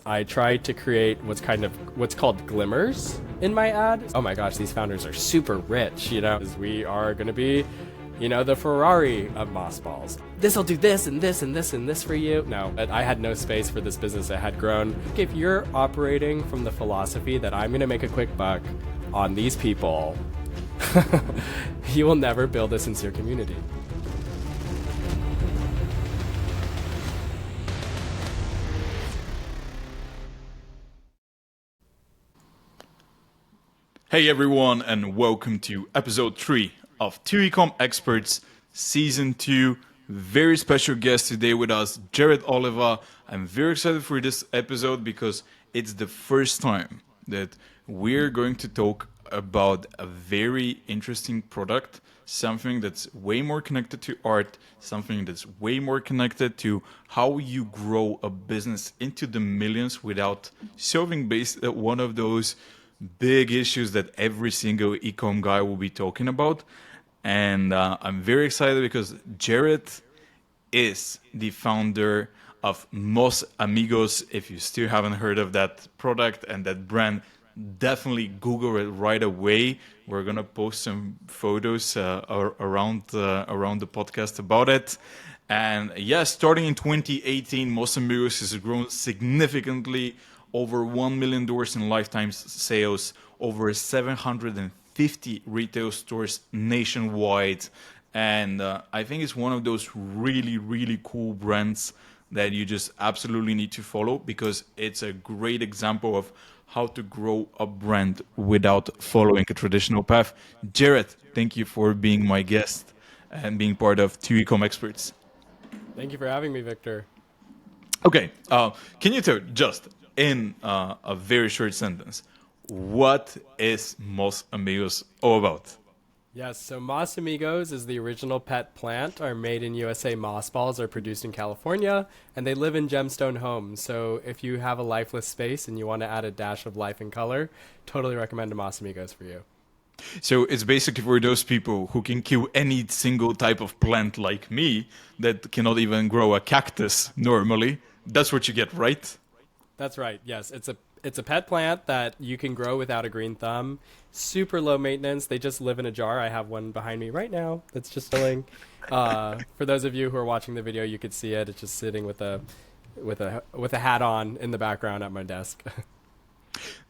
I tried to create what's called Glimmers in my ad. Oh my gosh, these founders are super rich, We are going to be, the Ferrari of moss balls. This'll do this and this and this and this for you. No, but I had no space for this business that had grown. If you're operating from the philosophy that I'm going to make a quick buck on these people, you will never build a sincere community. Hey everyone, and welcome to episode 3 of Two Ecomm Experts Season 2. Very special guest today with us, Jared Oliva. I'm very excited for this episode because it's the first time that we're going to talk about a very interesting product, something that's way more connected to art, something that's way more connected to how you grow a business into the millions without solving one of those big issues that every single ecom guy will be talking about. And I'm very excited because Jared is the founder of Moss Amigos. If you still haven't heard of that product and that brand, definitely Google it right away. We're gonna post some photos around the podcast about it. And yes, starting in 2018, Moss Amigos has grown significantly. Over $1 million in lifetime sales, over 750 retail stores nationwide. And I think it's one of those really, really cool brands that you just absolutely need to follow because it's a great example of how to grow a brand without following a traditional path. Jared, thank you for being my guest and being part of Two Ecomm Experts. Thank you for having me, Victor. Okay, can you tell just in a very short sentence, what is Moss Amigos all about? Yes, so Moss Amigos is the original pet plant. Our made in USA moss balls are produced in California, and they live in gemstone homes. So if you have a lifeless space and you want to add a dash of life and color, totally recommend a Moss Amigos for you. So it's basically for those people who can kill any single type of plant like me that cannot even grow a cactus normally. That's what you get, right? That's right. Yes, it's a pet plant that you can grow without a green thumb. Super low maintenance. They just live in a jar. I have one behind me right now that's just chilling. For those of you who are watching the video, you could see it. It's just sitting with a hat on in the background at my desk.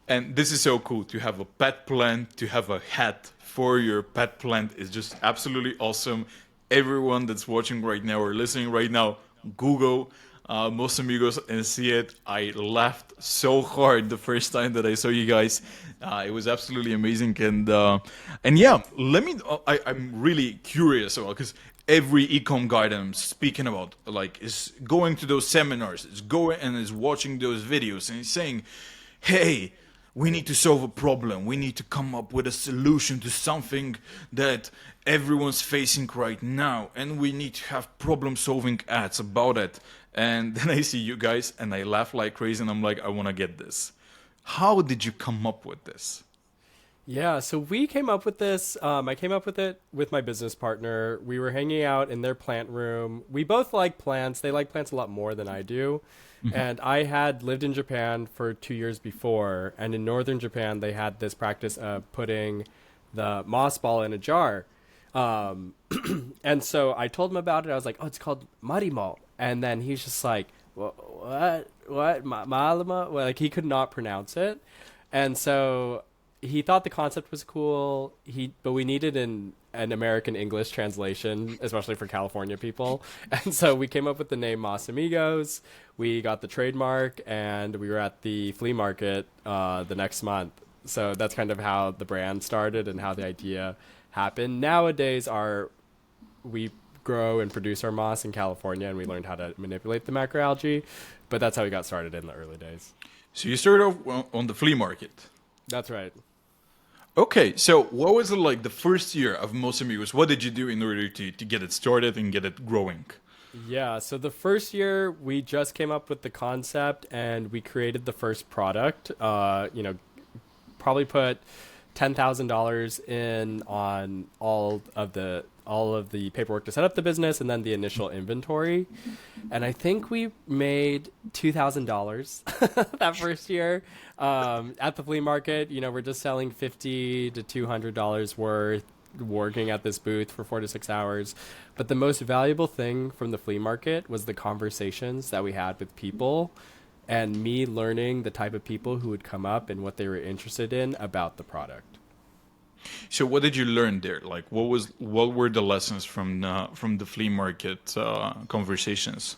And this is so cool to have a pet plant, to have a hat for your pet plant is just absolutely awesome. Everyone that's watching right now or listening right now, Google Moss Amigos and see it. I laughed so hard the first time that I saw you guys. It was absolutely amazing. And yeah, I'm really curious about because every ecom guy that I'm speaking about is going to those seminars, is going and is watching those videos and is saying, hey, we need to solve a problem. We need to come up with a solution to something that everyone's facing right now. And we need to have problem-solving ads about it. And then I see you guys and I laugh like crazy and I'm like, I want to get this. How did you come up with this? Yeah, so we came up with this. I came up with it with my business partner. We were hanging out in their plant room. We both like plants. They like plants a lot more than I do. And I had lived in Japan for 2 years before. And in northern Japan, they had this practice of putting the moss ball in a jar. And so I told him about it. I was like, oh, it's called marimo. And then he's just like, what, malama? Well, like he could not pronounce it. And so he thought the concept was cool. But we needed an American English translation, especially for California people. And so we came up with the name Moss Amigos. We got the trademark and we were at the flea market the next month. So that's kind of how the brand started and how the idea happened. Nowadays, we grow and produce our moss in California, and we learned how to manipulate the macroalgae, but that's how we got started in the early days. So you started off on the flea market. That's right. Okay, so what was it like the first year of Moss Amigos? What did you do in order to get it started and get it growing? Yeah, so the first year we just came up with the concept and we created the first product. Probably put $10,000 in on all all of the paperwork to set up the business and then the initial inventory. And I think we made $2,000 that first year at the flea market. You know, we're just selling $50 to $200 worth, working at this booth for 4 to 6 hours. But the most valuable thing from the flea market was the conversations that we had with people and me learning the type of people who would come up and what they were interested in about the product. So what did you learn there? Like, what were the lessons from the flea market conversations?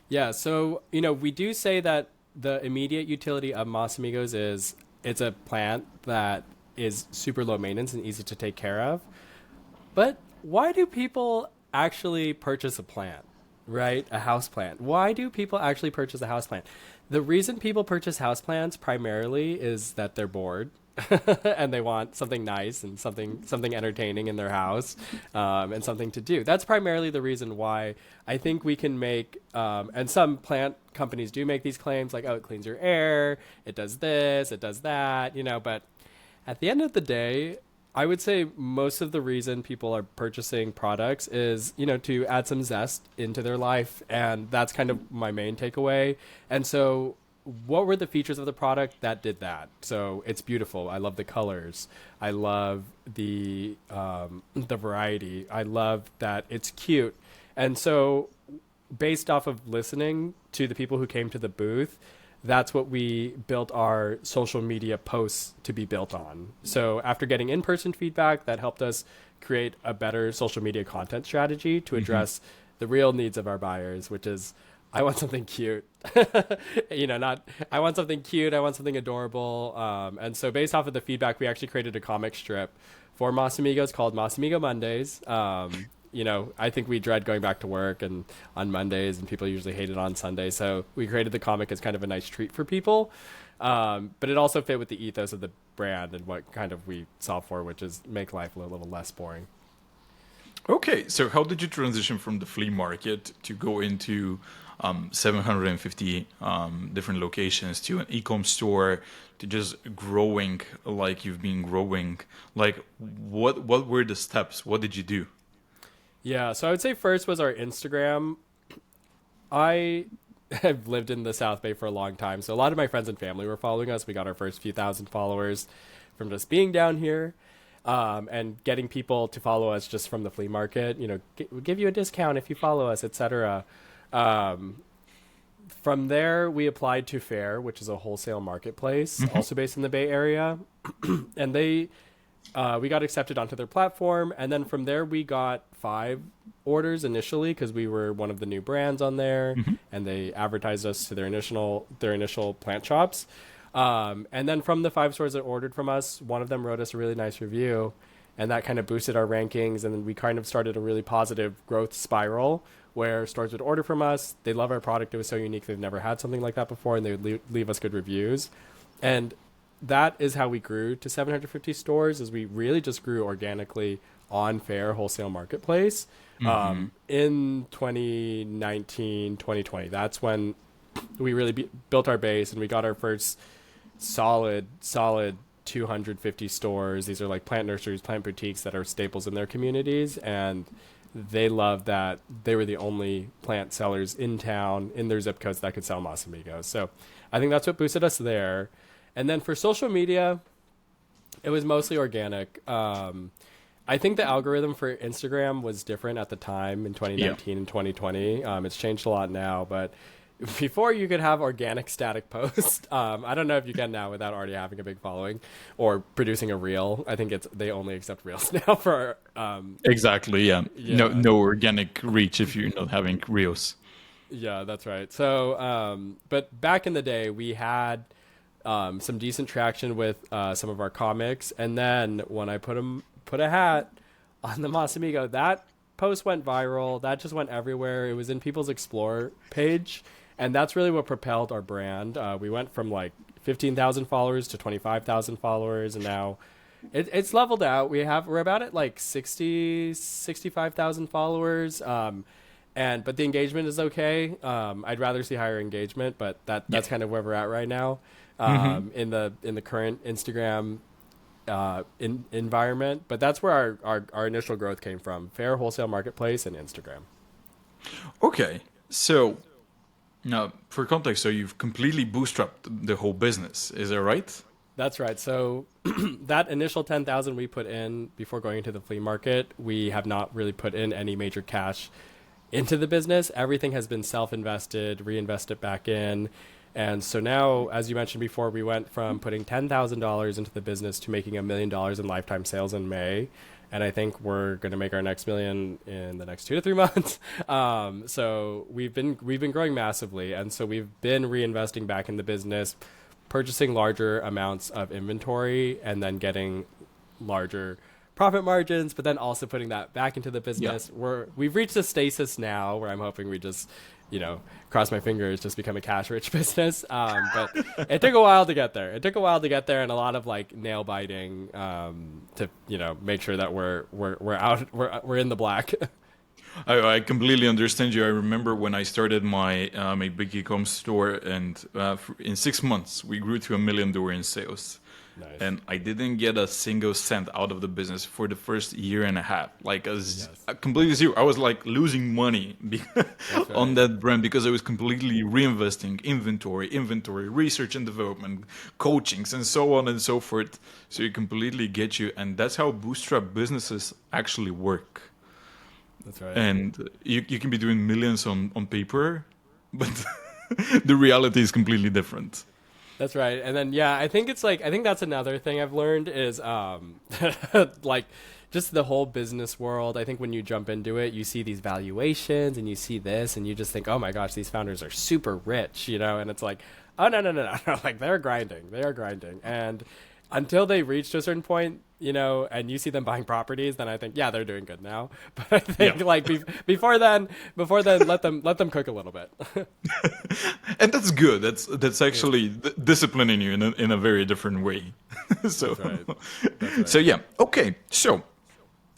Yeah, so, you know, we do say that the immediate utility of Moss Amigos is it's a plant that is super low maintenance and easy to take care of. But why do people actually purchase a plant, right? A house plant. Why do people actually purchase a house plant? The reason people purchase houseplants primarily is that they're bored and they want something nice and something entertaining in their house and something to do. That's primarily the reason why I think we can make, and some plant companies do make these claims like, oh, it cleans your air, it does this, it does that, you know, but at the end of the day, I would say most of the reason people are purchasing products is, you know, to add some zest into their life. And that's kind of my main takeaway. And so what were the features of the product that did that? So it's beautiful. I love the colors. I love the variety. I love that it's cute. And so based off of listening to the people who came to the booth, that's what we built our social media posts to be built on. So after getting in-person feedback, that helped us create a better social media content strategy to address the real needs of our buyers, which is, I want something cute. You know, not, I want something cute, I want something adorable. And so based off of the feedback, we actually created a comic strip for Moss Amigos called Moss Amigo Mondays. You know, I think we dread going back to work and on Mondays, and people usually hate it on Sundays. So we created the comic as kind of a nice treat for people. But it also fit with the ethos of the brand and what kind of we solve for, which is make life a little less boring. Okay, so how did you transition from the flea market to go into 750 different locations to an e-com store to just growing like you've been growing? Like, what were the steps? What did you do? Yeah, so I would say first was our Instagram. I have lived in the South Bay for a long time, so a lot of my friends and family were following us. We got our first few thousand followers from just being down here, and getting people to follow us just from the flea market. You know, we'll give you a discount if you follow us, etc. From there, we applied to Fair, which is a wholesale marketplace, also based in the Bay Area, and we got accepted onto their platform. And then from there, we got 5 orders initially because we were one of the new brands on there, and they advertised us to their initial plant shops. And then from the 5 stores that ordered from us, one of them wrote us a really nice review, and that kind of boosted our rankings. And then we kind of started a really positive growth spiral where stores would order from us. They love our product. It was so unique. They've never had something like that before, and they would leave us good reviews. And that is how we grew to 750 stores, is we really just grew organically on Fair wholesale marketplace in 2019, 2020. That's when we really built our base, and we got our first solid 250 stores. These are like plant nurseries, plant boutiques that are staples in their communities, and they loved that they were the only plant sellers in town in their zip codes that could sell Moss Amigos. So I think that's what boosted us there. And then for social media, it was mostly organic. I think the algorithm for Instagram was different at the time in 2019 and 2020. It's changed a lot now, but before you could have organic static posts. I don't know if you can now without already having a big following or producing a reel. I think they only accept reels now for Exactly, yeah. No organic reach if you're not having reels. Yeah, that's right. So but back in the day we had some decent traction with some of our comics, and then when I put a hat on the Moss Amigo, that post went viral. That just went everywhere. It was in people's Explore page. And that's really what propelled our brand. We went from like 15,000 followers to 25,000 followers, and now it's leveled out. We're about at like 65,000 followers. But the engagement is okay. I'd rather see higher engagement, but that's kind of where we're at right now. In the current Instagram environment. But that's where our initial growth came from: fair wholesale marketplace and Instagram. Okay, so now for context, so you've completely bootstrapped the whole business, is that right? That's right. So that initial 10,000 we put in before going into the flea market, we have not really put in any major cash into the business. Everything has been self-invested, reinvested back in. And so now, as you mentioned before, we went from putting $10,000 into the business to making $1 million in lifetime sales in May. And I think we're going to make our next million in the next 2 to 3 months. So we've been growing massively. And so we've been reinvesting back in the business, purchasing larger amounts of inventory and then getting larger profit margins, but then also putting that back into the business. Yeah. We've reached a stasis now where I'm hoping we just, cross my fingers, just become a cash rich business. But it took a while to get there. And a lot of like nail biting to, make sure that we're in the black. I completely understand you. I remember when I started my big e-com store, and in 6 months we grew to $1 million in sales. Nice. And I didn't get a single cent out of the business for the first year and a half. Like completely zero. I was like losing money on that brand because I was completely reinvesting inventory, research and development, coachings, and so on and so forth. So you completely get you, and that's how bootstrap businesses actually work. That's right. And you can be doing millions on paper, but the reality is completely different. That's right. And then, I think that's another thing I've learned is like just the whole business world. I think when you jump into it, you see these valuations and you see this and you just think, oh my gosh, these founders are super rich, and it's like, oh, no. Like they are grinding. And until they reach to a certain point, and you see them buying properties, then I think, they're doing good now. But I think before then, let them cook a little bit. And that's good. That's actually disciplining you in a very different way. So, That's right. So okay. So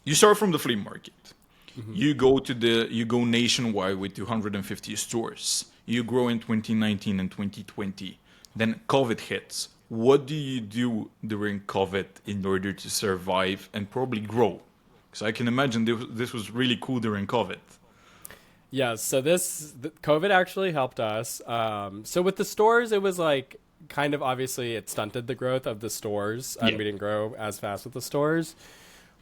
you start from the flea market. Mm-hmm. You go nationwide with 250 stores. You grow in 2019 and 2020. Then COVID hits. What do you do during COVID in order to survive and probably grow? Because I can imagine this was really cool during COVID. Yeah, so COVID actually helped us. So with the stores, it was like kind of obviously it stunted the growth of the stores. We didn't grow as fast with the stores.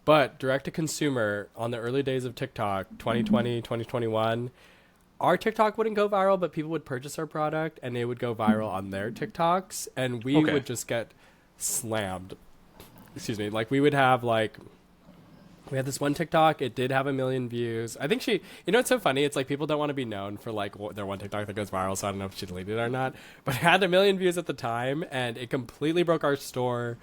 But direct to consumer on the early days of TikTok, 2020, 2021, our TikTok wouldn't go viral, but people would purchase our product and they would go viral on their TikToks, and we would just get slammed. Excuse me. Like we had this one TikTok. It did have 1 million views. I think it's so funny. It's like people don't want to be known for like their one TikTok that goes viral. So I don't know if she deleted it or not, but it had 1 million views at the time and it completely broke our store.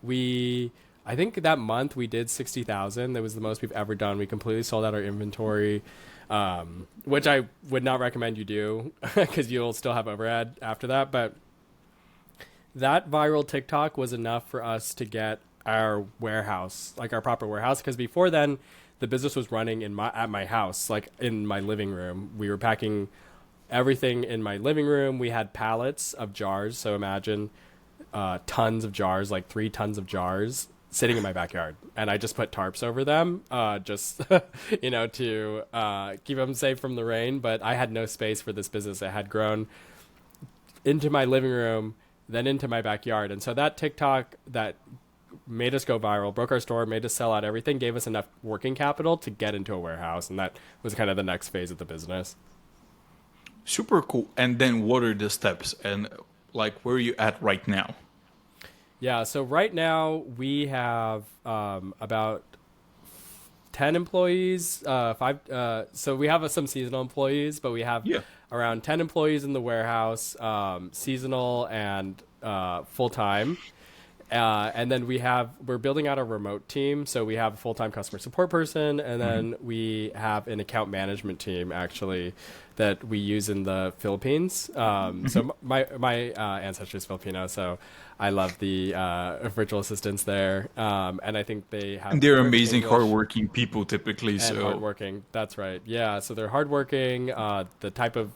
I think that month we did 60,000. That was the most we've ever done. We completely sold out our inventory. Which I would not recommend you do because you'll still have overhead after that. But that viral TikTok was enough for us to get our warehouse, like our proper warehouse. Because before then, the business was running at my house, like in my living room. We were packing everything in my living room. We had pallets of jars. So imagine tons of jars, like 3 tons of jars, sitting in my backyard, and I just put tarps over them, just to keep them safe from the rain. But I had no space for this business. It had grown into my living room, then into my backyard, and so that TikTok that made us go viral, broke our store, made us sell out everything, gave us enough working capital to get into a warehouse, and that was kind of the next phase of the business. Super cool. And then what are the steps, and like where are you at right now? Yeah, so right now we have about 10 employees, so we have some seasonal employees, but we have around 10 employees in the warehouse, seasonal and full-time. And then we're building out a remote team. So we have a full-time customer support person, and then we have an account management team actually that we use in the Philippines. So my ancestry is Filipino, so I love the virtual assistants there. And I think they're amazing, hardworking people typically. And hardworking, that's right. Yeah, so they're hardworking. The type of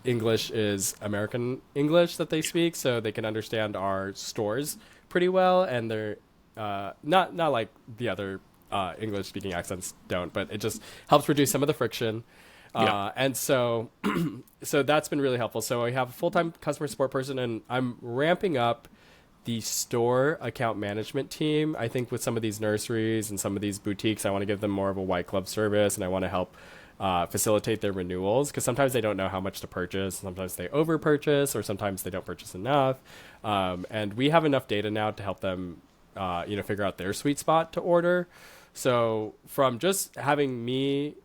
English is American English that they speak, so they can understand our stores pretty well, and they're not like the other English speaking accents don't, but it just helps reduce some of the friction. And so so that's been really helpful. So I have a full-time customer support person, and I'm ramping up the store account management team. I think with some of these nurseries and some of these boutiques, I want to give them more of a white glove service, and I want to help facilitate their renewals, because sometimes they don't know how much to purchase. Sometimes they over purchase, or sometimes they don't purchase enough. And we have enough data now to help them, figure out their sweet spot to order. So from just having me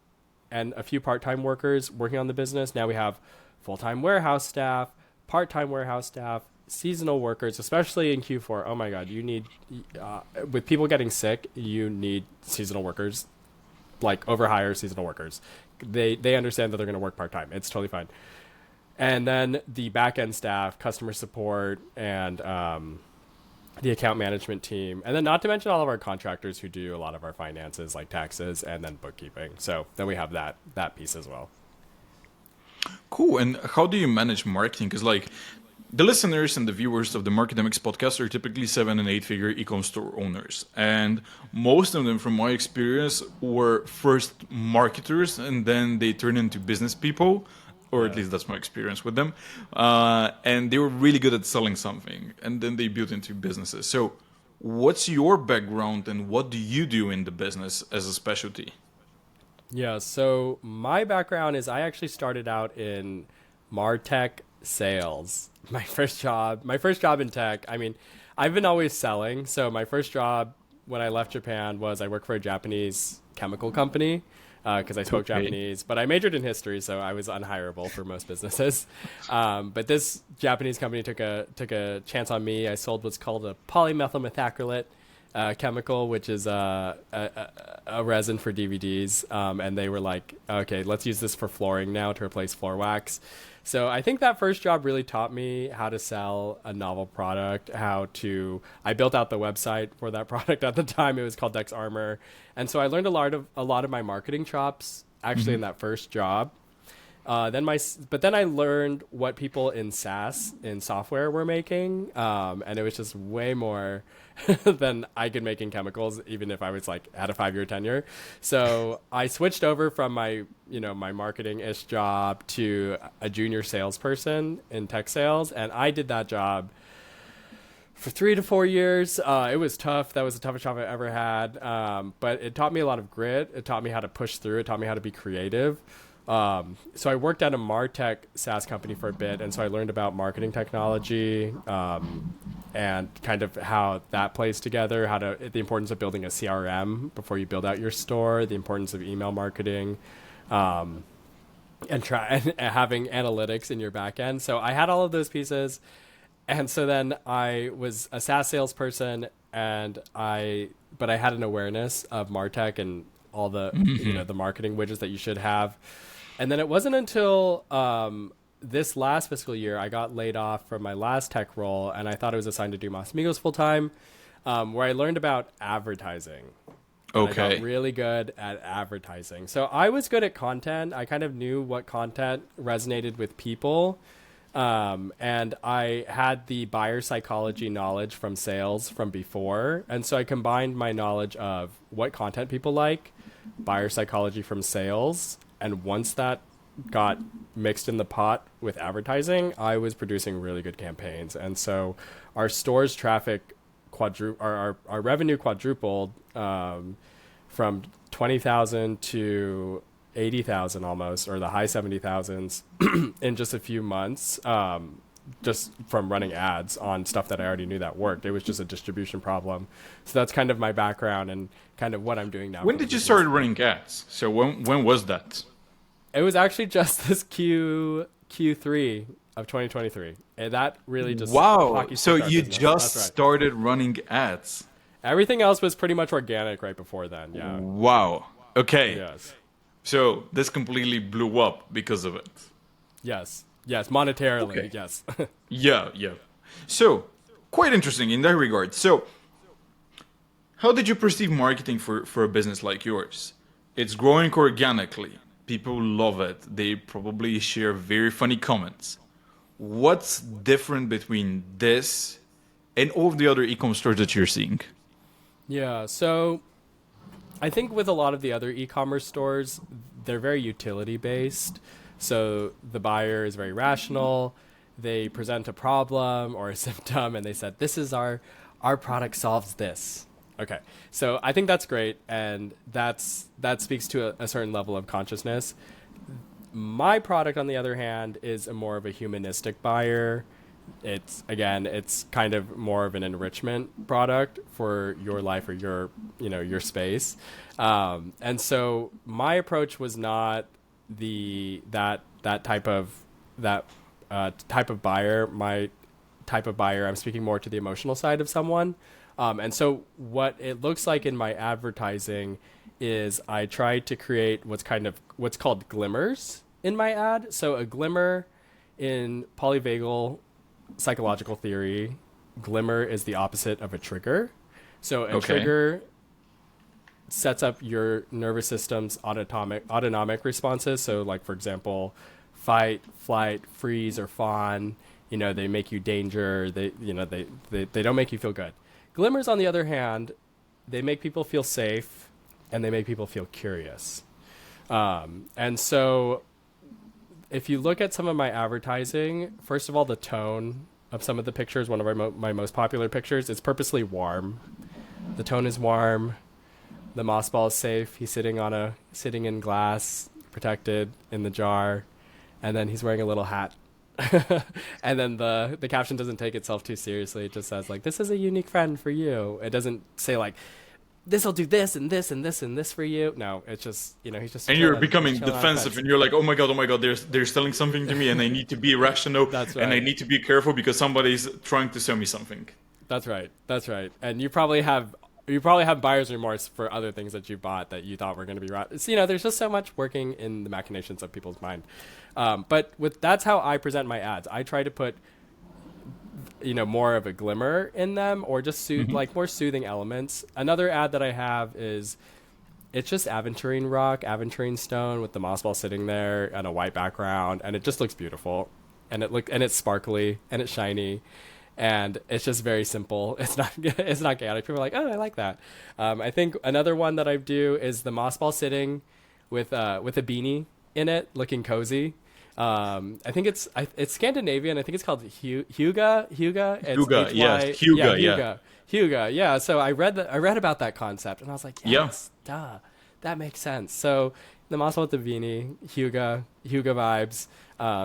and a few part-time workers working on the business, now we have full-time warehouse staff, part-time warehouse staff, seasonal workers, especially in Q4. Oh my God, you need, with people getting sick, you need seasonal workers, like overhire seasonal workers. They understand that they're going to work part-time. It's totally fine. And then the back-end staff, customer support, and the account management team, and then not to mention all of our contractors who do a lot of our finances, like taxes and then bookkeeping. So then we have that piece as well. Cool. And how do you manage marketing? Because like the listeners and the viewers of the Markademics podcast are typically 7- and 8-figure e-com store owners. And most of them, from my experience, were first marketers and then they turn into business people. Or at least that's my experience with them. And they were really good at selling something. And then they built into businesses. So what's your background and what do you do in the business as a specialty? Yeah, so my background is I actually started out in MarTech sales. My first job in tech. I mean, I've been always selling. So my first job when I left Japan was I worked for a Japanese chemical company. Because I spoke Japanese, but I majored in history, so I was unhireable for most businesses. But this Japanese company took a chance on me. I sold what's called a polymethylmethacrylate chemical, which is a resin for DVDs. And they were like, okay, let's use this for flooring now to replace floor wax. So I think that first job really taught me how to sell a novel product, I built out the website for that product at the time. It was called Dex Armor. And so I learned a lot of my marketing chops actually in that first job. But then I learned what people in SaaS, in software, were making. And it was just way more than I could make in chemicals, even if I was had a 5-year tenure. So I switched over from my marketing-ish job to a junior salesperson in tech sales. And I did that job for 3 to 4 years. It was tough. That was the toughest job I ever had. But it taught me a lot of grit. It taught me how to push through. It taught me how to be creative. So I worked at a MarTech SaaS company for a bit, and so I learned about marketing technology and kind of how that plays together, the importance of building a CRM before you build out your store, the importance of email marketing, and having analytics in your back end. So I had all of those pieces, and so then I was a SaaS salesperson, but I had an awareness of MarTech and all the the marketing widgets that you should have. And then it wasn't until this last fiscal year I got laid off from my last tech role, and I thought I was assigned to do Moss Amigos full time, where I learned about advertising. Okay. I got really good at advertising. So I was good at content. I kind of knew what content resonated with people. And I had the buyer psychology knowledge from sales from before. And so I combined my knowledge of what content people like, buyer psychology from sales. And once that got mixed in the pot with advertising, I was producing really good campaigns. And so our store's traffic our revenue quadrupled from 20,000 to 80,000 almost, or the high 70,000s in just a few months, just from running ads on stuff that I already knew that worked. It was just a distribution problem. So that's kind of my background and kind of what I'm doing now. When did you start running ads? So when was that? It was actually just this Q3 of 2023. And that really just... Wow, so you just started running ads. Everything else was pretty much organic right before then, yeah. Wow, okay. Yes. So this completely blew up because of it. Yes, monetarily, okay. Yes. Yeah. So, quite interesting in that regard. So, how did you perceive marketing for a business like yours? It's growing organically. People love it. They probably share very funny comments. What's different between this and all of the other e-com stores that you're seeing? Yeah. So I think with a lot of the other e-commerce stores, they're very utility based. So the buyer is very rational. They present a problem or a symptom and they said, this is our product solves this. Okay. So I think that's great. And that speaks to a certain level of consciousness. My product, on the other hand, is a more of a humanistic buyer. It's kind of more of an enrichment product for your life or your space. And so my approach was not that type of buyer. My type of buyer, I'm speaking more to the emotional side of someone. And so what it looks like in my advertising is I try to create what's called glimmers in my ad. So a glimmer in polyvagal psychological theory, glimmer is the opposite of a trigger. So a trigger sets up your nervous system's autonomic responses. So like, for example, fight, flight, freeze, or fawn, they make you danger. They don't make you feel good. Glimmers, on the other hand, they make people feel safe and they make people feel curious. And so if you look at some of my advertising, first of all, the tone of some of the pictures, one of my most popular pictures, is purposely warm. The tone is warm. The moss ball is safe. He's sitting in glass, protected in the jar, and then he's wearing a little hat. And then the caption doesn't take itself too seriously. It just says like, this is a unique friend for you. It doesn't say like, this will do this and this and this and this for you. No, it's just, he's just. And you're becoming defensive and you're like, oh my God, they're selling something to me and I need to be rational. That's right. And I need to be careful because somebody's trying to sell me something. That's right. And you probably have buyer's remorse for other things that you bought that you thought were going to be right. So, there's just so much working in the machinations of people's mind. But that's how I present my ads. I try to put, more of a glimmer in them, or just like more soothing elements. Another ad that I have it's just aventurine rock, aventurine stone with the moss ball sitting there and a white background, and it just looks beautiful, and it's sparkly and it's shiny. And it's just very simple. It's not chaotic. People are like, oh, I like that. I think another one that I do is the moss ball sitting with a beanie in it, looking cozy. I think it's Scandinavian. I think it's called Hygge. Hygge. Yeah. So I read about that concept, and I was like, yes, duh, that makes sense. So the moss ball with the beanie, Hygge vibes.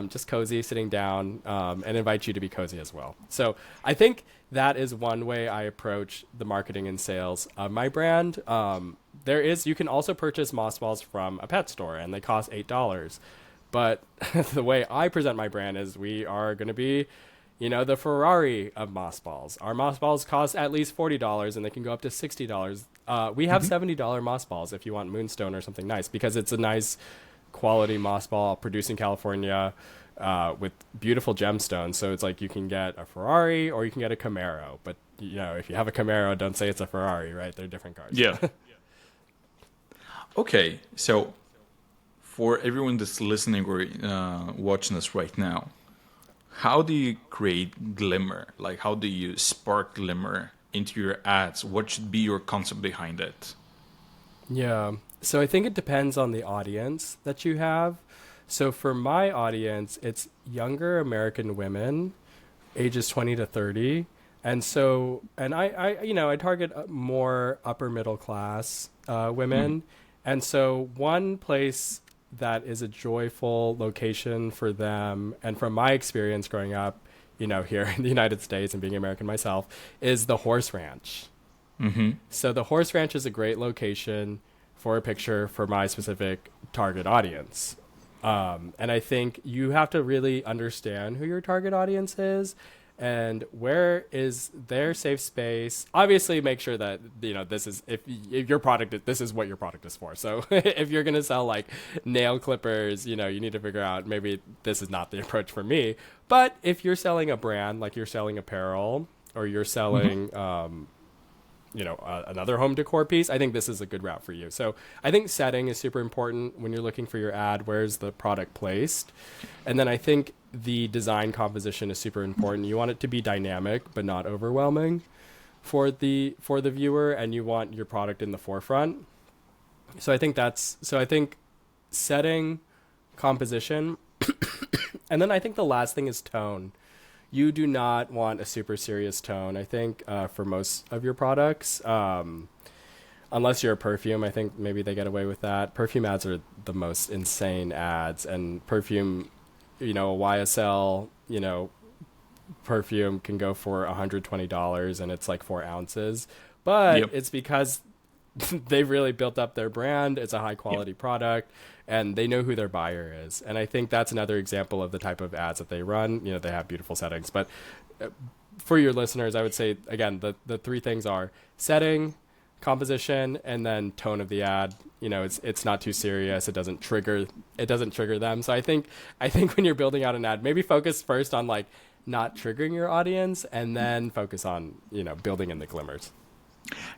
Just cozy, sitting down, and invite you to be cozy as well. So I think that is one way I approach the marketing and sales of my brand. You can also purchase moss balls from a pet store, and they cost $8. But the way I present my brand is we are going to be, the Ferrari of moss balls. Our moss balls cost at least $40, and they can go up to $60. We have $70 moss balls if you want Moonstone or something nice, because it's a nice quality moss ball produced in California with beautiful gemstones. So it's like you can get a Ferrari or you can get a Camaro. But, if you have a Camaro, don't say it's a Ferrari, right? They're different cars. Yeah. Okay. So for everyone that's listening or watching us right now, how do you create glimmer? Like, how do you spark glimmer into your ads? What should be your concept behind it? Yeah. So I think it depends on the audience that you have. So for my audience, it's younger American women, ages 20 to 30. And so, and I target more upper middle class women. And so one place that is a joyful location for them, and from my experience growing up, here in the United States and being American myself, is the horse ranch. So the horse ranch is a great location for a picture for my specific target audience. And I think you have to really understand who your target audience is and where is their safe space. Obviously make sure that, this is, if your product, this is what your product is for. So if you're going to sell like nail clippers, you need to figure out maybe this is not the approach for me. But if you're selling a brand, like you're selling apparel or you're selling, another home decor piece, I think this is a good route for you. So I think setting is super important when you're looking for your ad. Where's the product placed? And then I think the design composition is super important. You want it to be dynamic, but not overwhelming. for the viewer, and you want your product in the forefront. So I think setting, composition, and then I think the last thing is tone. You do not want a super serious tone, I think, for most of your products. Unless you're a perfume, I think maybe they get away with that. Perfume ads are the most insane ads, and perfume, a YSL, perfume can go for $120 and it's like 4 ounces. But it's because they've really built up their brand. It's a high quality product, and they know who their buyer is. And I think that's another example of the type of ads that they run. They have beautiful settings. But for your listeners, I would say, again, the 3 things are setting, composition, and then tone of the ad. It's not too serious. It doesn't trigger them. So I think when you're building out an ad, maybe focus first on like not triggering your audience, and then focus on, building in the glimmers.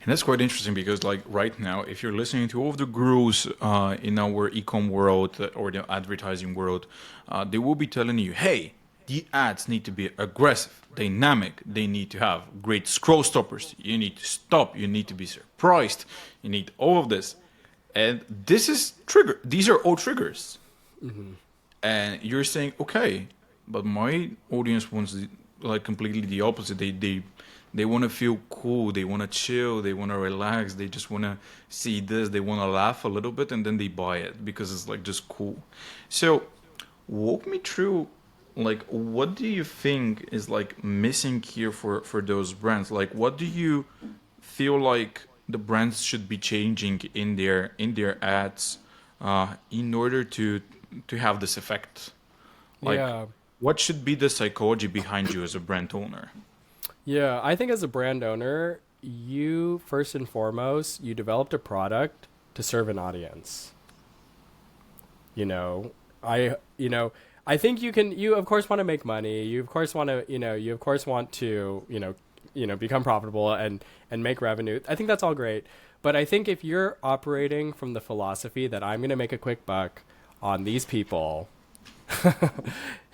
And that's quite interesting because, like, right now, if you're listening to all of the gurus in our e-com world or the advertising world, they will be telling you, hey, the ads need to be aggressive, dynamic. They need to have great scroll stoppers. You need to stop. You need to be surprised. You need all of this. And this is trigger. These are all triggers. Mm-hmm. And you're saying, okay, but my audience wants like completely the opposite. They want to feel cool. They want to chill. They want to relax. They just want to see this. They want to laugh a little bit, and then they buy it because it's like just cool. So walk me through, like, what do you think is like missing here for those brands? Like, what do you feel like the brands should be changing in their ads in order to have this effect? Like, what should be the psychology behind you as a brand owner? Yeah, I think as a brand owner, you first and foremost, you developed a product to serve an audience. I think you of course want to make money. You of course want to, become profitable and make revenue. I think that's all great. But I think if you're operating from the philosophy that I'm going to make a quick buck on these people,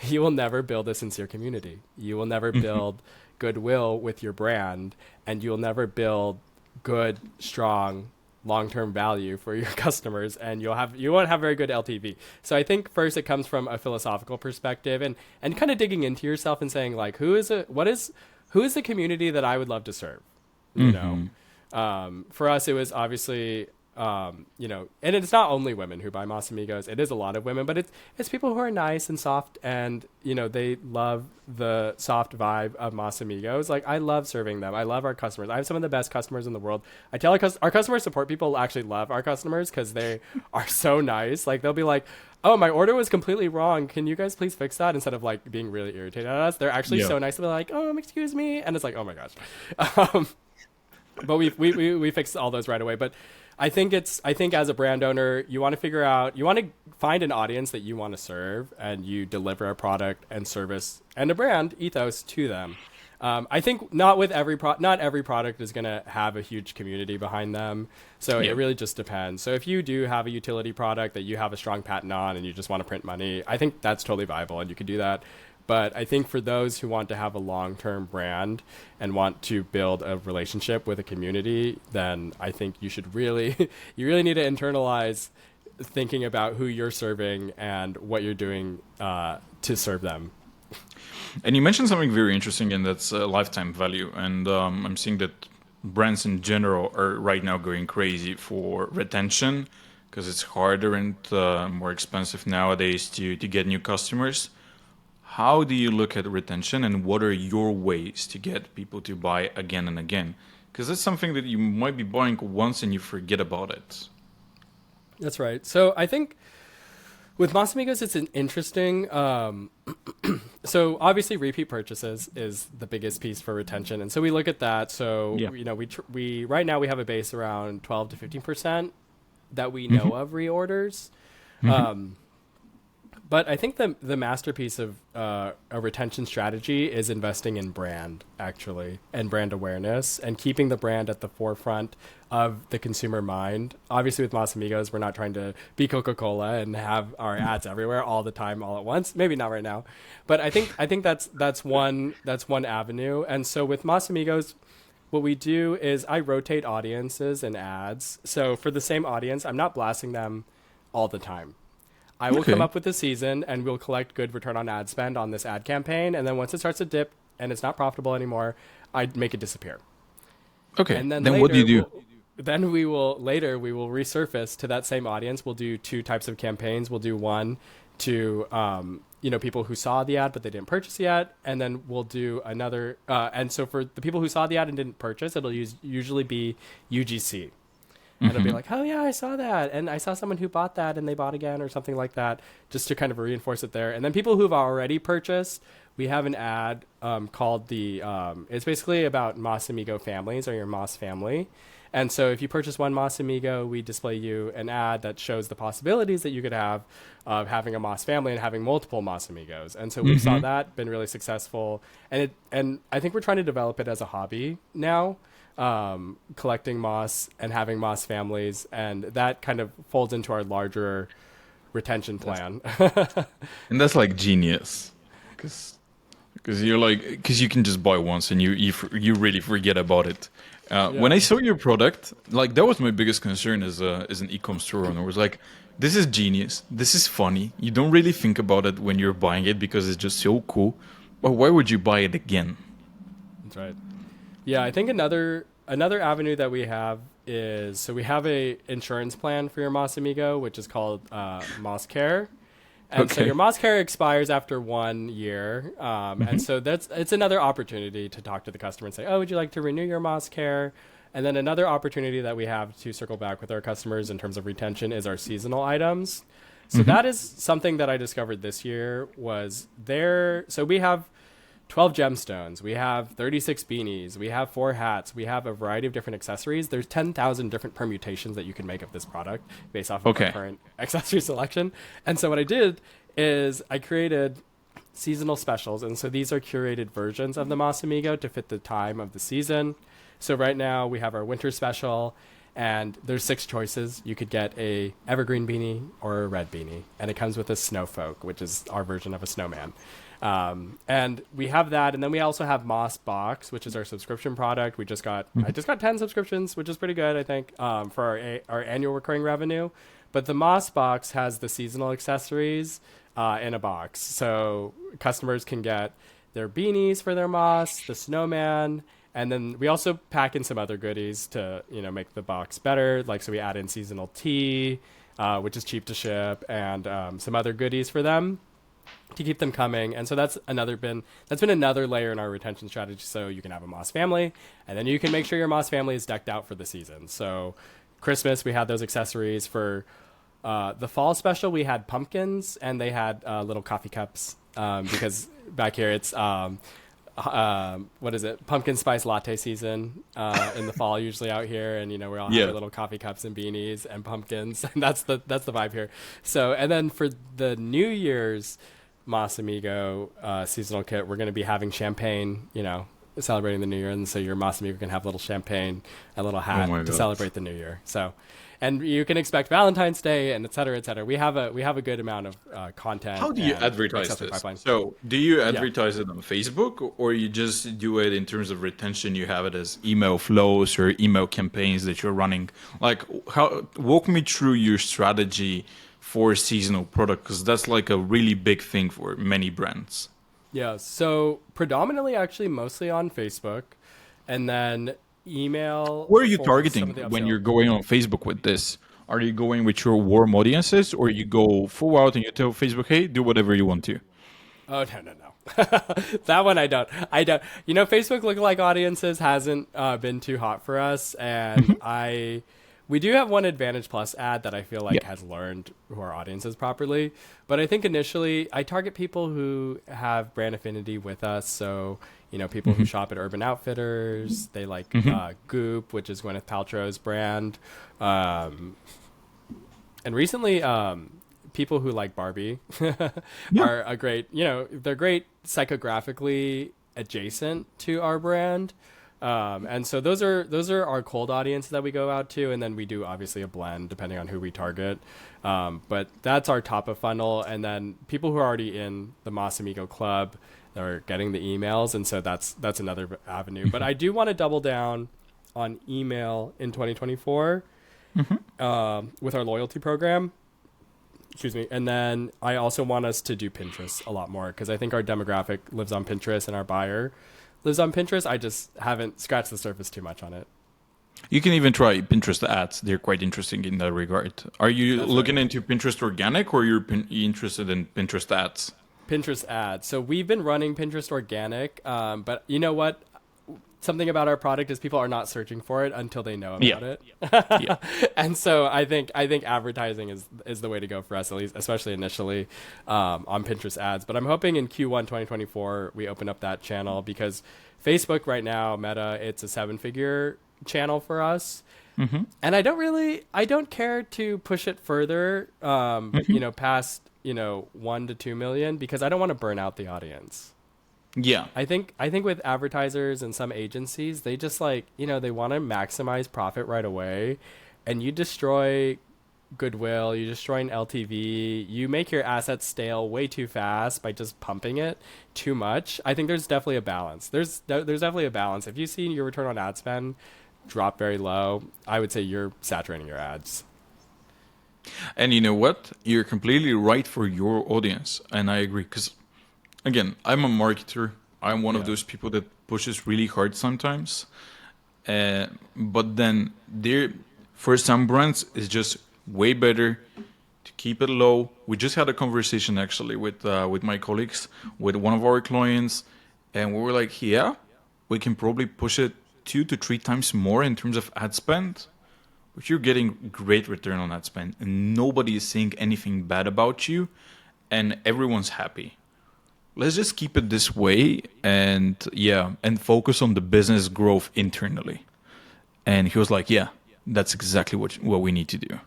you will never build a sincere community. You will never build goodwill with your brand, and you'll never build good, strong, long-term value for your customers, and you won't have very good LTV. So I think first it comes from a philosophical perspective, and kind of digging into yourself and saying, like, who is the community that I would love to serve? For us, it was obviously and it's not only women who buy Moss Amigos. It is a lot of women, but it's people who are nice and soft, and they love the soft vibe of Moss Amigos. Like, I love serving them. I love our customers. I have some of the best customers in the world. I tell our customer support people actually love our customers because they are so nice. Like, they'll be like, oh, my order was completely wrong. Can you guys please fix that? Instead of like being really irritated at us, they're actually so nice. They're like, excuse me. And it's like, oh my gosh. But we fixed all those right away. But I think as a brand owner, you want to find an audience that you want to serve, and you deliver a product and service and a brand ethos to them. I think not every product is going to have a huge community behind them. So it really just depends. So if you do have a utility product that you have a strong patent on and you just want to print money, I think that's totally viable and you can do that. But I think for those who want to have a long-term brand and want to build a relationship with a community, then I think you really need to internalize thinking about who you're serving and what you're doing to serve them. And you mentioned something very interesting, and that's lifetime value. And I'm seeing that brands in general are right now going crazy for retention because it's harder and more expensive nowadays to get new customers. How do you look at retention, and what are your ways to get people to buy again and again? Because that's something that you might be buying once and you forget about it. That's right. So I think with Moss Amigos, it's an interesting. So obviously, repeat purchases is the biggest piece for retention, and so we look at that. So we right now we have a base around 12 to 15% that we know of reorders. But I think the masterpiece of a retention strategy is investing in brand, actually, and brand awareness, and keeping the brand at the forefront of the consumer mind. Obviously, with Moss Amigos, we're not trying to be Coca-Cola and have our ads everywhere all the time, all at once. Maybe not right now, but I think that's one avenue. And so with Moss Amigos, what we do is I rotate audiences and ads. So for the same audience, I'm not blasting them all the time. I will come Okay. up with a season and we'll collect good return on ad spend on this ad campaign. And then once it starts to dip and it's not profitable anymore, I make it disappear. Okay. And then Then what do you later, do? we will resurface to that same audience. We'll do two types of campaigns. We'll do one to people who saw the ad but they didn't purchase yet, and then we'll do another. And so for the people who saw the ad and didn't purchase, it'll usually be UGC. And it'll be like, oh yeah, I saw that, and I saw someone who bought that, and they bought again, or something like that, just to kind of reinforce it there. And then people who've already purchased, we have an ad called the. It's basically about Moss Amigo families or your Moss family. And so if you purchase one Moss Amigo, we display you an ad that shows the possibilities that you could have of having a Moss family and having multiple Moss Amigos. And so we saw that, been really successful. And I think we're trying to develop it as a hobby now, collecting moss and having moss families. And that kind of folds into our larger retention plan. And that's like genius, because because you can just buy once and you really forget about it. When I saw your product, like that was my biggest concern as an e-com store owner. Was like, this is genius, this is funny. You don't really think about it when you're buying it because it's just so cool. But why would you buy it again? That's right. Yeah, I think another avenue that we have is, so we have a insurance plan for your Moss Amigo, which is called Moss Care. And so your Moss Care expires after 1 year. And so it's another opportunity to talk to the customer and say, oh, would you like to renew your Moss Care? And then another opportunity that we have to circle back with our customers in terms of retention is our seasonal items. So that is something that I discovered this year was there. So we have 12 gemstones, we have 36 beanies, we have 4 hats, we have a variety of different accessories. There's 10,000 different permutations that you can make of this product based off of our current accessory selection. And so what I did is I created seasonal specials. And so these are curated versions of the Moss Amigo to fit the time of the season. So right now we have our winter special, and there's 6 choices. You could get a evergreen beanie or a red beanie, and it comes with a snowfolk, which is our version of a snowman. And we have that, and then we also have Moss Box, which is our subscription product. I just got 10 subscriptions, which is pretty good, I think, for our annual recurring revenue. But the Moss Box has the seasonal accessories in a box, so customers can get their beanies for their moss, the snowman, and then we also pack in some other goodies to make the box better. Like, so we add in seasonal tea, which is cheap to ship, and some other goodies for them to keep them coming. And so that's been another layer in our retention strategy. So you can have a Moss family, and then you can make sure your Moss family is decked out for the season. So Christmas, we had those accessories. For the fall special, we had pumpkins, and they had little coffee cups, because back here it's what is it, pumpkin spice latte season in the fall usually out here, and we all have our little coffee cups and beanies and pumpkins, and that's the vibe here. So, and then for the New Year's Moss Amigo seasonal kit, we're going to be having champagne, celebrating the New Year, and so your Moss Amigo can have a little champagne, a little hat to celebrate the New Year. So, and you can expect Valentine's Day, and et cetera, et cetera. We have a good amount of content. How do you advertise this? Pipeline. So do you advertise it on Facebook, or you just do it in terms of retention? You have it as email flows or email campaigns that you're running. Like, walk me through your strategy for seasonal product, because that's like a really big thing for many brands. Yeah, so predominantly, actually, mostly on Facebook, and then email. Where are you targeting when you're going on Facebook with this? Are you going with your warm audiences, or you go full out and you tell Facebook, hey, do whatever you want to? Oh, no. That one I don't. Facebook lookalike audiences hasn't been too hot for us, and we do have one Advantage Plus ad that I feel like has learned who our audience is properly. But I think initially I target people who have brand affinity with us. So, people who shop at Urban Outfitters, they like Goop, which is Gwyneth Paltrow's brand. And recently, people who like Barbie are a great, they're great psychographically adjacent to our brand. And so those are our cold audience that we go out to, and then we do obviously a blend depending on who we target. But that's our top of funnel, and then people who are already in the Moss Amigo club, they're getting the emails, and so that's another avenue. But I do want to double down on email in 2024 with our loyalty program. Excuse me. And then I also want us to do Pinterest a lot more, because I think our demographic lives on Pinterest and our buyer lives on Pinterest. I just haven't scratched the surface too much on it. You can even try Pinterest ads. They're quite interesting in that regard. Are you looking into Pinterest organic, or you're interested in Pinterest ads? Pinterest ads. So we've been running Pinterest organic, but you know what? Something about our product is people are not searching for it until they know about it. Yeah. And so I think advertising is the way to go for us, at least, especially initially on Pinterest ads. But I'm hoping in Q1 2024 we open up that channel, because Facebook right now, Meta, it's a 7-figure channel for us. And I don't care to push it further, past 1 to 2 million, because I don't want to burn out the audience. Yeah. I think with advertisers and some agencies, they just they want to maximize profit right away, and you destroy goodwill, you destroy an LTV, you make your assets stale way too fast by just pumping it too much. I think there's definitely a balance. There's definitely a balance. If you see your return on ad spend drop very low, I would say you're saturating your ads. And you know what? You're completely right for your audience, and I agree, because again, I'm a marketer. I'm one of those people that pushes really hard sometimes. But then for some brands, it's just way better to keep it low. We just had a conversation actually with my colleagues, with one of our clients, and we were like, yeah, we can probably push it 2 to 3 times more in terms of ad spend. But you're getting great return on ad spend, and nobody is saying anything bad about you, and everyone's happy. Let's just keep it this way, and focus on the business growth internally. And he was like, yeah, that's exactly what we need to do.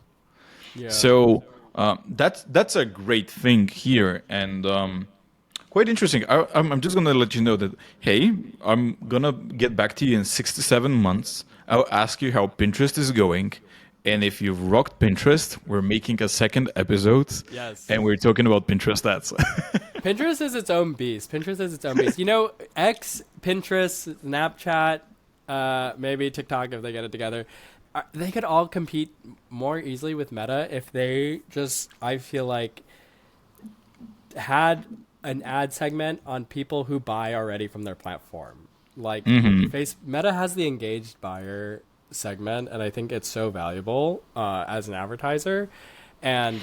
Yeah. So that's a great thing here, and quite interesting. I'm just going to let you know that, hey, I'm going to get back to you in 6 to 7 months. I'll ask you how Pinterest is going. And if you've rocked Pinterest, we're making a second episode. Yes. And we're talking about Pinterest ads. Pinterest is its own beast. X, Pinterest, Snapchat, maybe TikTok, if they get it together, they could all compete more easily with Meta if they just, I feel like, had an ad segment on people who buy already from their platform. Like Meta has the engaged buyer segment, and I think it's so valuable as an advertiser, and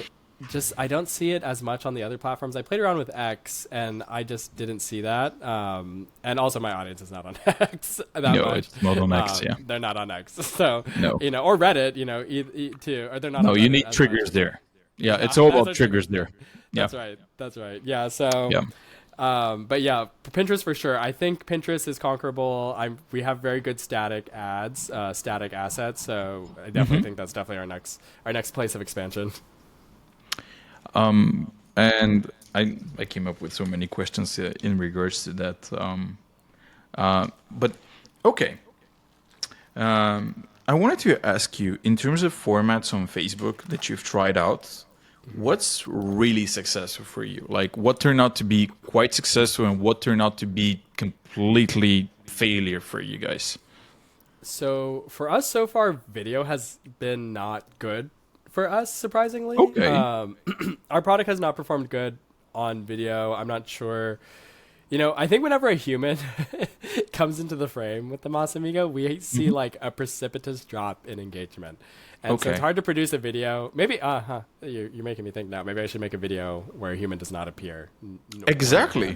just I don't see it as much on the other platforms. I played around with X, and I just didn't see that, and also my audience is not on X that much. It's not on X. They're not on X, so no. Or Reddit, too, or they're not. No, on you Reddit need triggers much. There. Yeah, it's all about triggers there. That's right. Yeah, so but yeah, Pinterest for sure. I think Pinterest is conquerable. We have very good static ads, static assets, so I definitely think that's definitely our next place of expansion. And I came up with so many questions in regards to that. But okay. I wanted to ask you, in terms of formats on Facebook that you've tried out, what's really successful for you? Like, what turned out to be quite successful, and what turned out to be completely failure for you guys? So for us, so far, video has been not good for us, surprisingly. Okay. Our product has not performed good on video. I'm not sure. I think whenever a human comes into the frame with the Moss Amigo, we see like a precipitous drop in engagement. And so it's hard to produce a video. Maybe, you're making me think now. Maybe I should make a video where a human does not appear. Exactly.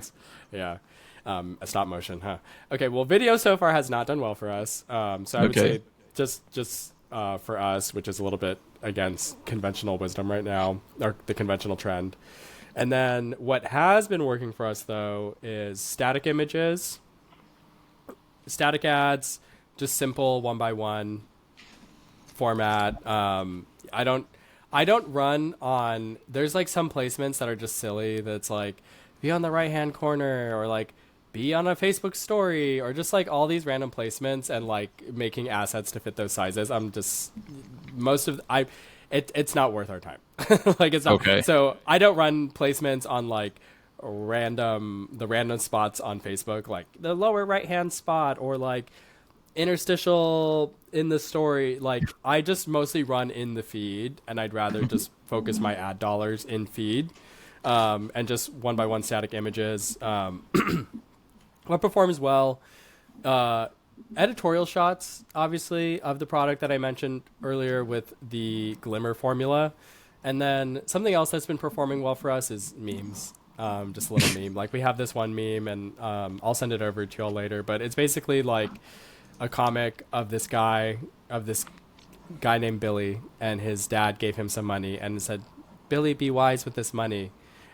Yeah. A stop motion, huh? Okay, well, video so far has not done well for us. So I would say just for us, which is a little bit against conventional wisdom right now, or the conventional trend. And then what has been working for us, though, is static images, static ads, just simple 1x1 format. I don't run on, there's like some placements that are just silly, that's like be on the right hand corner, or like be on a Facebook story, or just like all these random placements, and like making assets to fit those sizes. It's not worth our time. Like, it's not. Okay. So I don't run placements on like the random spots on Facebook, like the lower right hand spot or like interstitial in the story. Like I just mostly run in the feed, and I'd rather just focus my ad dollars in feed, and just one by one static images. What performs well? Editorial shots, obviously, of the product that I mentioned earlier with the Glimmer formula. And then something else that's been performing well for us is memes. Just a little meme. Like we have this one meme, and I'll send it over to y'all later. But it's basically like a comic of this guy named Billy, and his dad gave him some money and said, "Billy, be wise with this money."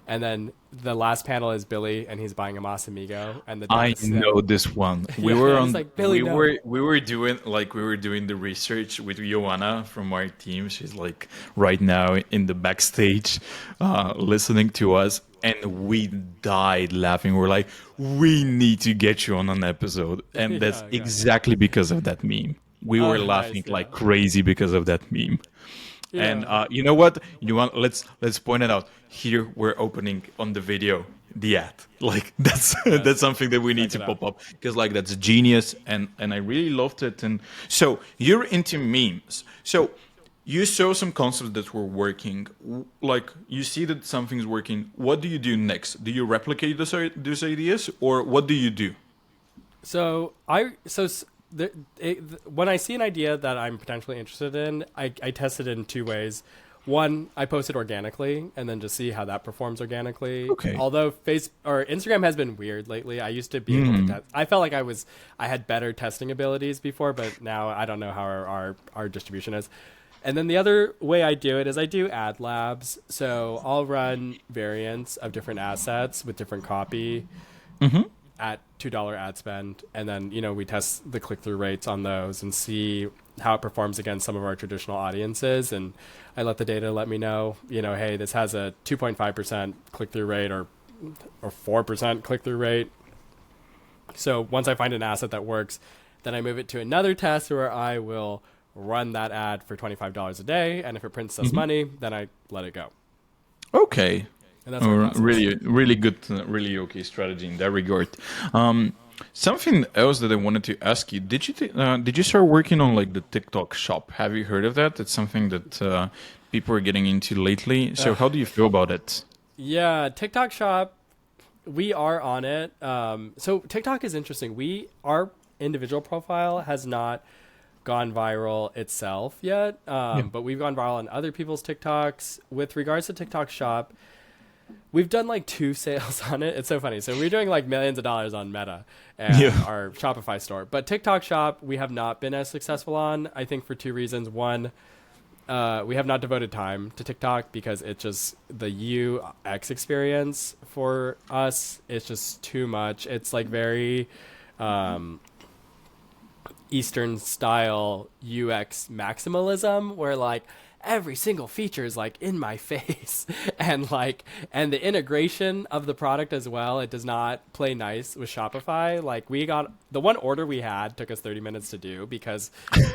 And then the last panel is Billy, and he's buying a Moss Amigo. And I know this one. We Yeah, were it's on. like, Billy, no. We were doing the research with Joanna from our team. She's like right now in the backstage, listening to us, and we died laughing. We're like, we need to get you on an episode, and that's Yeah. exactly because of that meme. We were laughing Nice, like crazy because of that meme. Yeah. And you know what? Let's point it out. Here we're opening on the video the ad. Like that's that's something that we need to pop up, because like that's genius, and I really loved it. And so you're into memes. So you saw some concepts that were working. Like you see that something's working. What do you do next? Do you replicate those ideas, or what do you do? When I see an idea that I'm potentially interested in, I test it in two ways. One, I post it organically and then just see how that performs organically. Okay. Although Instagram has been weird lately. I used to be able to test. I felt like I had better testing abilities before, but now I don't know how our distribution is. And then the other way I do it is I do ad labs. So I'll run variants of different assets with different copy. At $2 ad spend, and then we test the click-through rates on those and see how it performs against some of our traditional audiences, and I let the data let me know, hey, this has a 2.5% click-through rate or 4% click-through rate. So once I find an asset that works, then I move it to another test where I will run that ad for $25 a day, and if it prints us money, then I let it go. Okay. And that's really good, really okay strategy in that regard. Something else that I wanted to ask you: did you start working on like the TikTok shop? Have you heard of that? It's something that people are getting into lately. So how do you feel about it? Yeah, TikTok shop, we are on it. So TikTok is interesting. Our individual profile has not gone viral itself yet, but we've gone viral on other people's TikToks. With regards to TikTok shop, we've done like 2 sales on it. It's so funny. So we're doing like millions of dollars on Meta and our Shopify store. But TikTok shop, we have not been as successful on, I think for 2 reasons. One, we have not devoted time to TikTok because it's just the UX experience for us. It's just too much. It's like very Eastern style UX maximalism where like every single feature is like in my face and the integration of the product as well, it does not play nice with Shopify. Like we got the one order we had took us 30 minutes to do because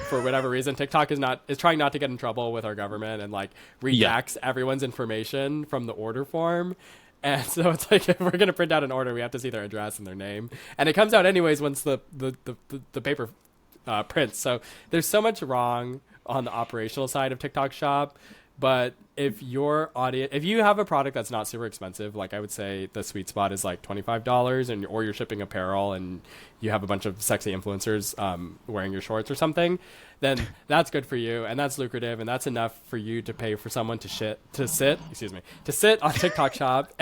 for whatever reason TikTok is trying not to get in trouble with our government and like redacts everyone's information from the order form. And so it's like if we're going to print out an order, we have to see their address and their name, and it comes out anyways once the paper prints. So there's so much wrong on the operational side of TikTok shop. But if you have a product that's not super expensive, like I would say the sweet spot is like $25 or you're shipping apparel and you have a bunch of sexy influencers wearing your shorts or something, then that's good for you and that's lucrative and that's enough for you to pay for someone to sit on TikTok shop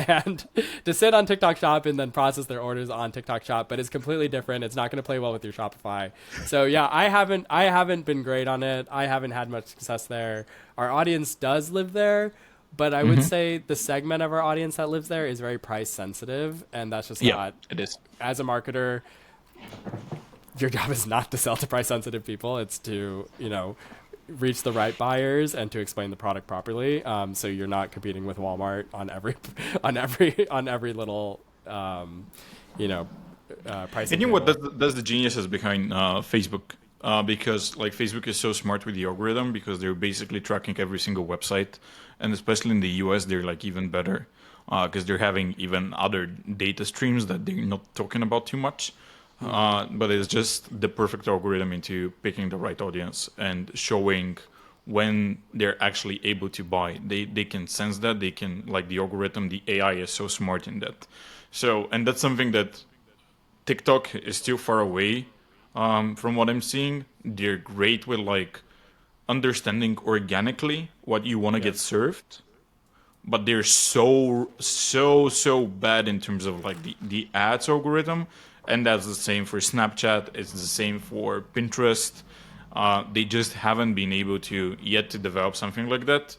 and then process their orders on TikTok shop. But it's completely different. It's not going to play well with your Shopify. So yeah, I haven't been great on it. I haven't had much success there. Our audience does live there, but I would say the segment of our audience that lives there is very price sensitive, and that's just not. It is. As a marketer, your job is not to sell to price sensitive people. It's to reach the right buyers and to explain the product properly. So you're not competing with Walmart on every little pricing. And you know what? That's the geniuses behind Facebook. Because like Facebook is so smart with the algorithm because they're basically tracking every single website, and especially in the US they're like even better. because they're having even other data streams that they're not talking about too much. But it's just the perfect algorithm into picking the right audience and showing when they're actually able to buy. They can sense that. They can, like, the algorithm, the AI is so smart in that. So, and that's something that TikTok is still far away from what I'm seeing. They're great with, like, understanding organically what you want to get served, but they're so bad in terms of, like, the ads algorithm. And that's the same for Snapchat. It's the same for Pinterest. They just haven't been able to yet to develop something like that.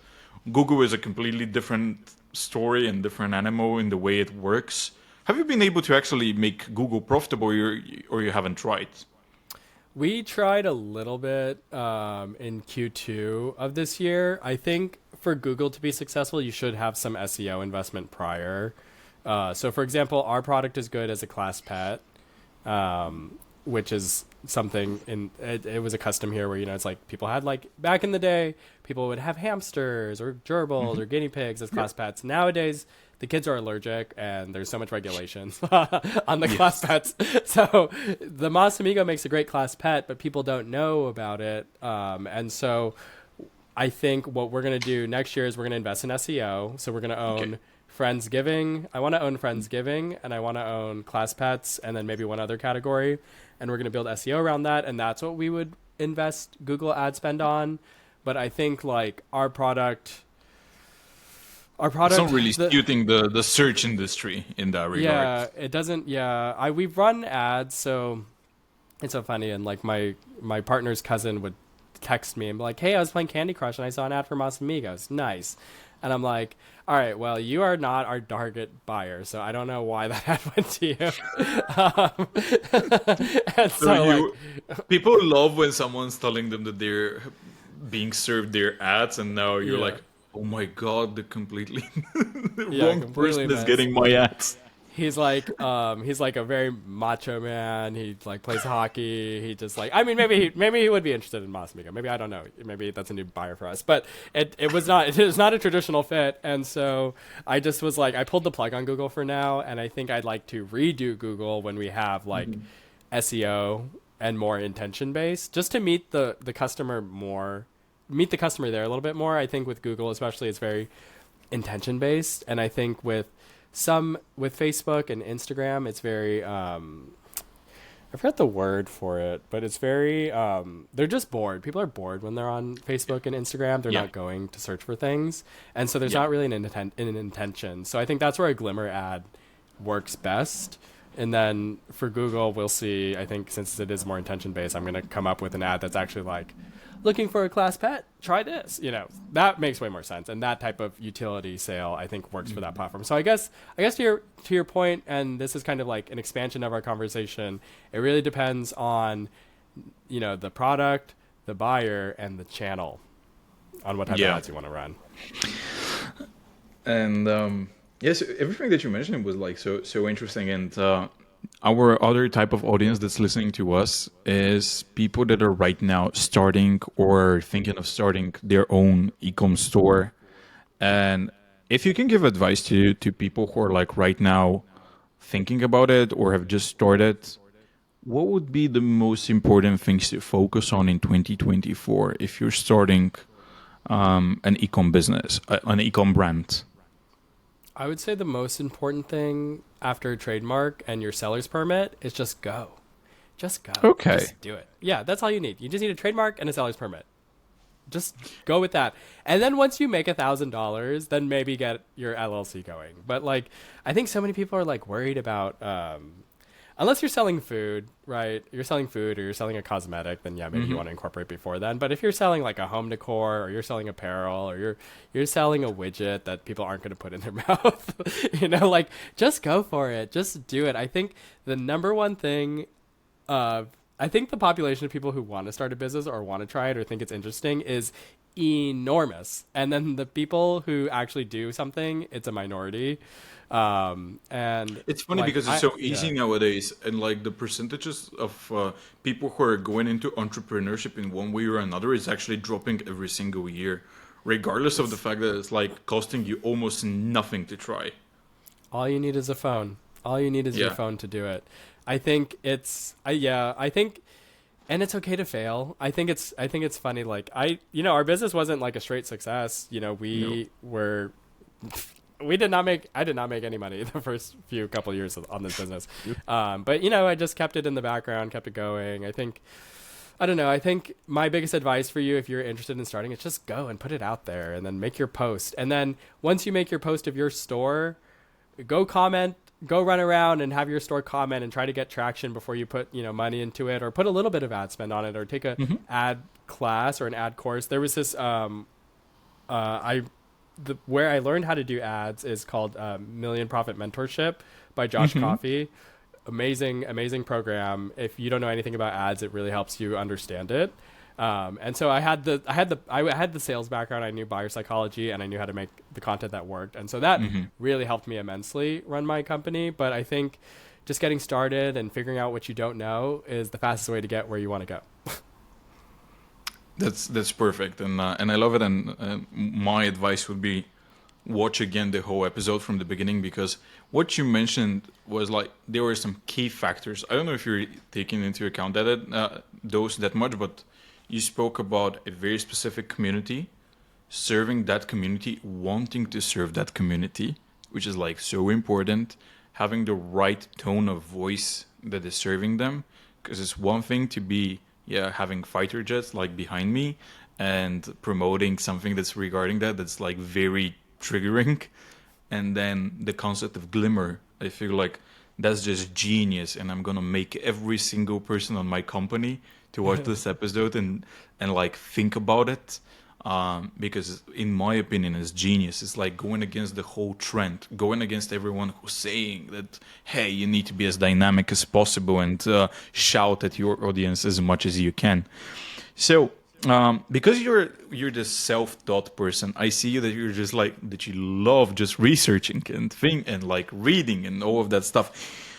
Google is a completely different story and different animal in the way it works. Have you been able to actually make Google profitable, or you haven't tried? We tried a little bit in Q2 of this year. I think for Google to be successful, you should have some SEO investment prior. So, for example, our product is good as a class pet, which is something it was a custom here where, it's like people had, like, back in the day, people would have hamsters or gerbils or guinea pigs as class pets. Nowadays, the kids are allergic and there's so much regulations on the class pets. So the Moss Amigo makes a great class pet, but people don't know about it. And so I think what we're going to do next year is we're going to invest in SEO. So we're going to own Friendsgiving. I want to own Friendsgiving, and I want to own class pets, and then maybe one other category. And we're going to build SEO around that. And that's what we would invest Google ad spend on. But I think, like, our product, it's not really suiting the search industry in that regard. Yeah, it doesn't. Yeah, we've run ads, so it's so funny. And, like, my partner's cousin would text me and be like, "Hey, I was playing Candy Crush and I saw an ad for Moss Amigos. Nice." And I'm like, "All right, well, you are not our target buyer, so I don't know why that ad went to you." And so people love when someone's telling them that they're being served their ads, and now you're like, "Oh my god, the completely wrong person is getting my ads." He's like a very macho man. He, like, plays hockey. He just, like, I mean, maybe he would be interested in Moss Amigo. Maybe, I don't know. Maybe that's a new buyer for us. But it was not a traditional fit. And so I just was like, I pulled the plug on Google for now. And I think I'd like to redo Google when we have, like, SEO and more intention based, just to meet the customer there a little bit more. I think with Google especially, it's very intention based. And I think with Facebook and Instagram, it's very I forgot the word for it, but it's very they're just bored. People are bored when they're on Facebook and Instagram. They're not going to search for things, and so there's not really an intention. So I think that's where a Glimmer ad works best. And then for Google, we'll see. I think since it is more intention based, I'm going to come up with an ad that's actually like, looking for a class pet, try this. That makes way more sense. And that type of utility sale, I think, works for that platform. So I guess to your point, and this is kind of like an expansion of our conversation, it really depends on, the product, the buyer, and the channel on what type of ads you want to run. And yes, everything that you mentioned was, like, so interesting. And our other type of audience that's listening to us is people that are right now starting or thinking of starting their own e-com store. And if you can give advice to people who are, like, right now thinking about it or have just started, what would be the most important things to focus on in 2024 if you're starting an e-com business, an e-com brand? I would say the most important thing after a trademark and your seller's permit is just go. Just go. Okay. Just do it. Yeah, that's all you need. You just need a trademark and a seller's permit. Just go with that. And then once you make $1,000, then maybe get your LLC going. But, like, I think so many people are, like, worried about unless you're selling food, right? You're selling food or you're selling a cosmetic, then maybe you want to incorporate before then. But if you're selling, like, a home decor, or you're selling apparel, or you're selling a widget that people aren't going to put in their mouth, like, just go for it. Just do it. I think the number one thing, I think the population of people who want to start a business or want to try it or think it's interesting is enormous. And then the people who actually do something, it's a minority. And it's funny, like, because it's so easy nowadays, and, like, the percentages of people who are going into entrepreneurship in one way or another is actually dropping every single year, regardless of the fact that it's, like, costing you almost nothing to try. All you need is a phone. All you need is your phone to do it. I think I think, and it's okay to fail. I think it's funny. Like our business wasn't like a straight success. We did not make, I did not make any money the first couple years on this business. But I just kept it in the background, kept it going. I don't know. I think my biggest advice for you, if you're interested in starting, is just go and put it out there and then make your post. And then once you make your post of your store, go comment, go run around and have your store comment and try to get traction before you put, money into it, or put a little bit of ad spend on it, or take a ad class or an ad course. There was this, where I learned how to do ads is called Million Profit Mentorship by Josh Coffey. Amazing program. If you don't know anything about ads, it really helps you understand it. And so I had the sales background. I knew buyer psychology, and I knew how to make the content that worked. And so that really helped me immensely run my company. But I think just getting started and figuring out what you don't know is the fastest way to get where you want to go. That's perfect, and I love it. And my advice would be, watch again the whole episode from the beginning, because what you mentioned was like there were some key factors. I don't know if you're taking into account those that much, but you spoke about a very specific community, serving that community, wanting to serve that community, which is like so important. Having the right tone of voice that is serving them, because it's one thing to be having fighter jets like behind me and promoting something that's regarding that's like very triggering, and then the concept of Glimmer, I feel like that's just genius, and I'm gonna make every single person on my company to watch this episode and like think about it, because in my opinion it's genius. It's like going against the whole trend, going against everyone who's saying that, hey, you need to be as dynamic as possible and shout at your audience as much as you can. So because you're this self-taught person, I see that you're just like that. You love just researching and like reading and all of that stuff.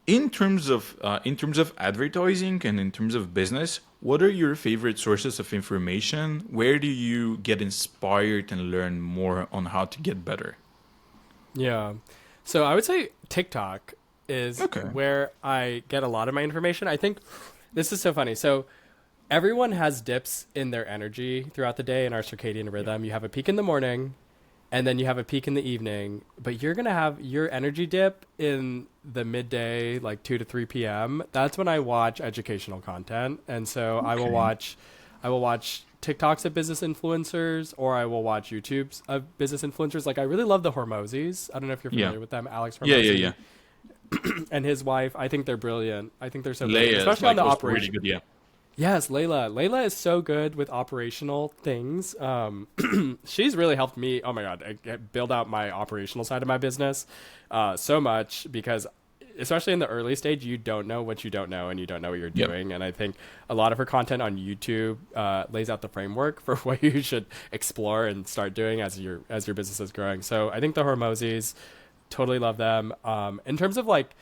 In terms of advertising and in terms of business, what are your favorite sources of information? Where do you get inspired and learn more on how to get better? Yeah, so I would say TikTok is where I get a lot of my information. I think this is so funny. So everyone has dips in their energy throughout the day in our circadian rhythm. You have a peak in the morning, and then you have a peak in the evening, but you're going to have your energy dip in the midday, like 2 to 3 p.m. That's when I watch educational content. And so I will watch TikToks of business influencers, or I will watch YouTubes of business influencers. Like I really love the Hormozis. I don't know if you're familiar with them. Alex Hormozi. Yeah. And his wife. I think they're brilliant. I think they're so Leia, brilliant, especially on the operation. Really good, Yes, Layla is so good with operational things. She's really helped me, oh my God, build out my operational side of my business so much, because especially in the early stage, you don't know what you don't know, and you don't know what you're doing. And I think a lot of her content on YouTube lays out the framework for what you should explore and start doing as your business is growing. So I think the Hormozis, totally love them. In terms of like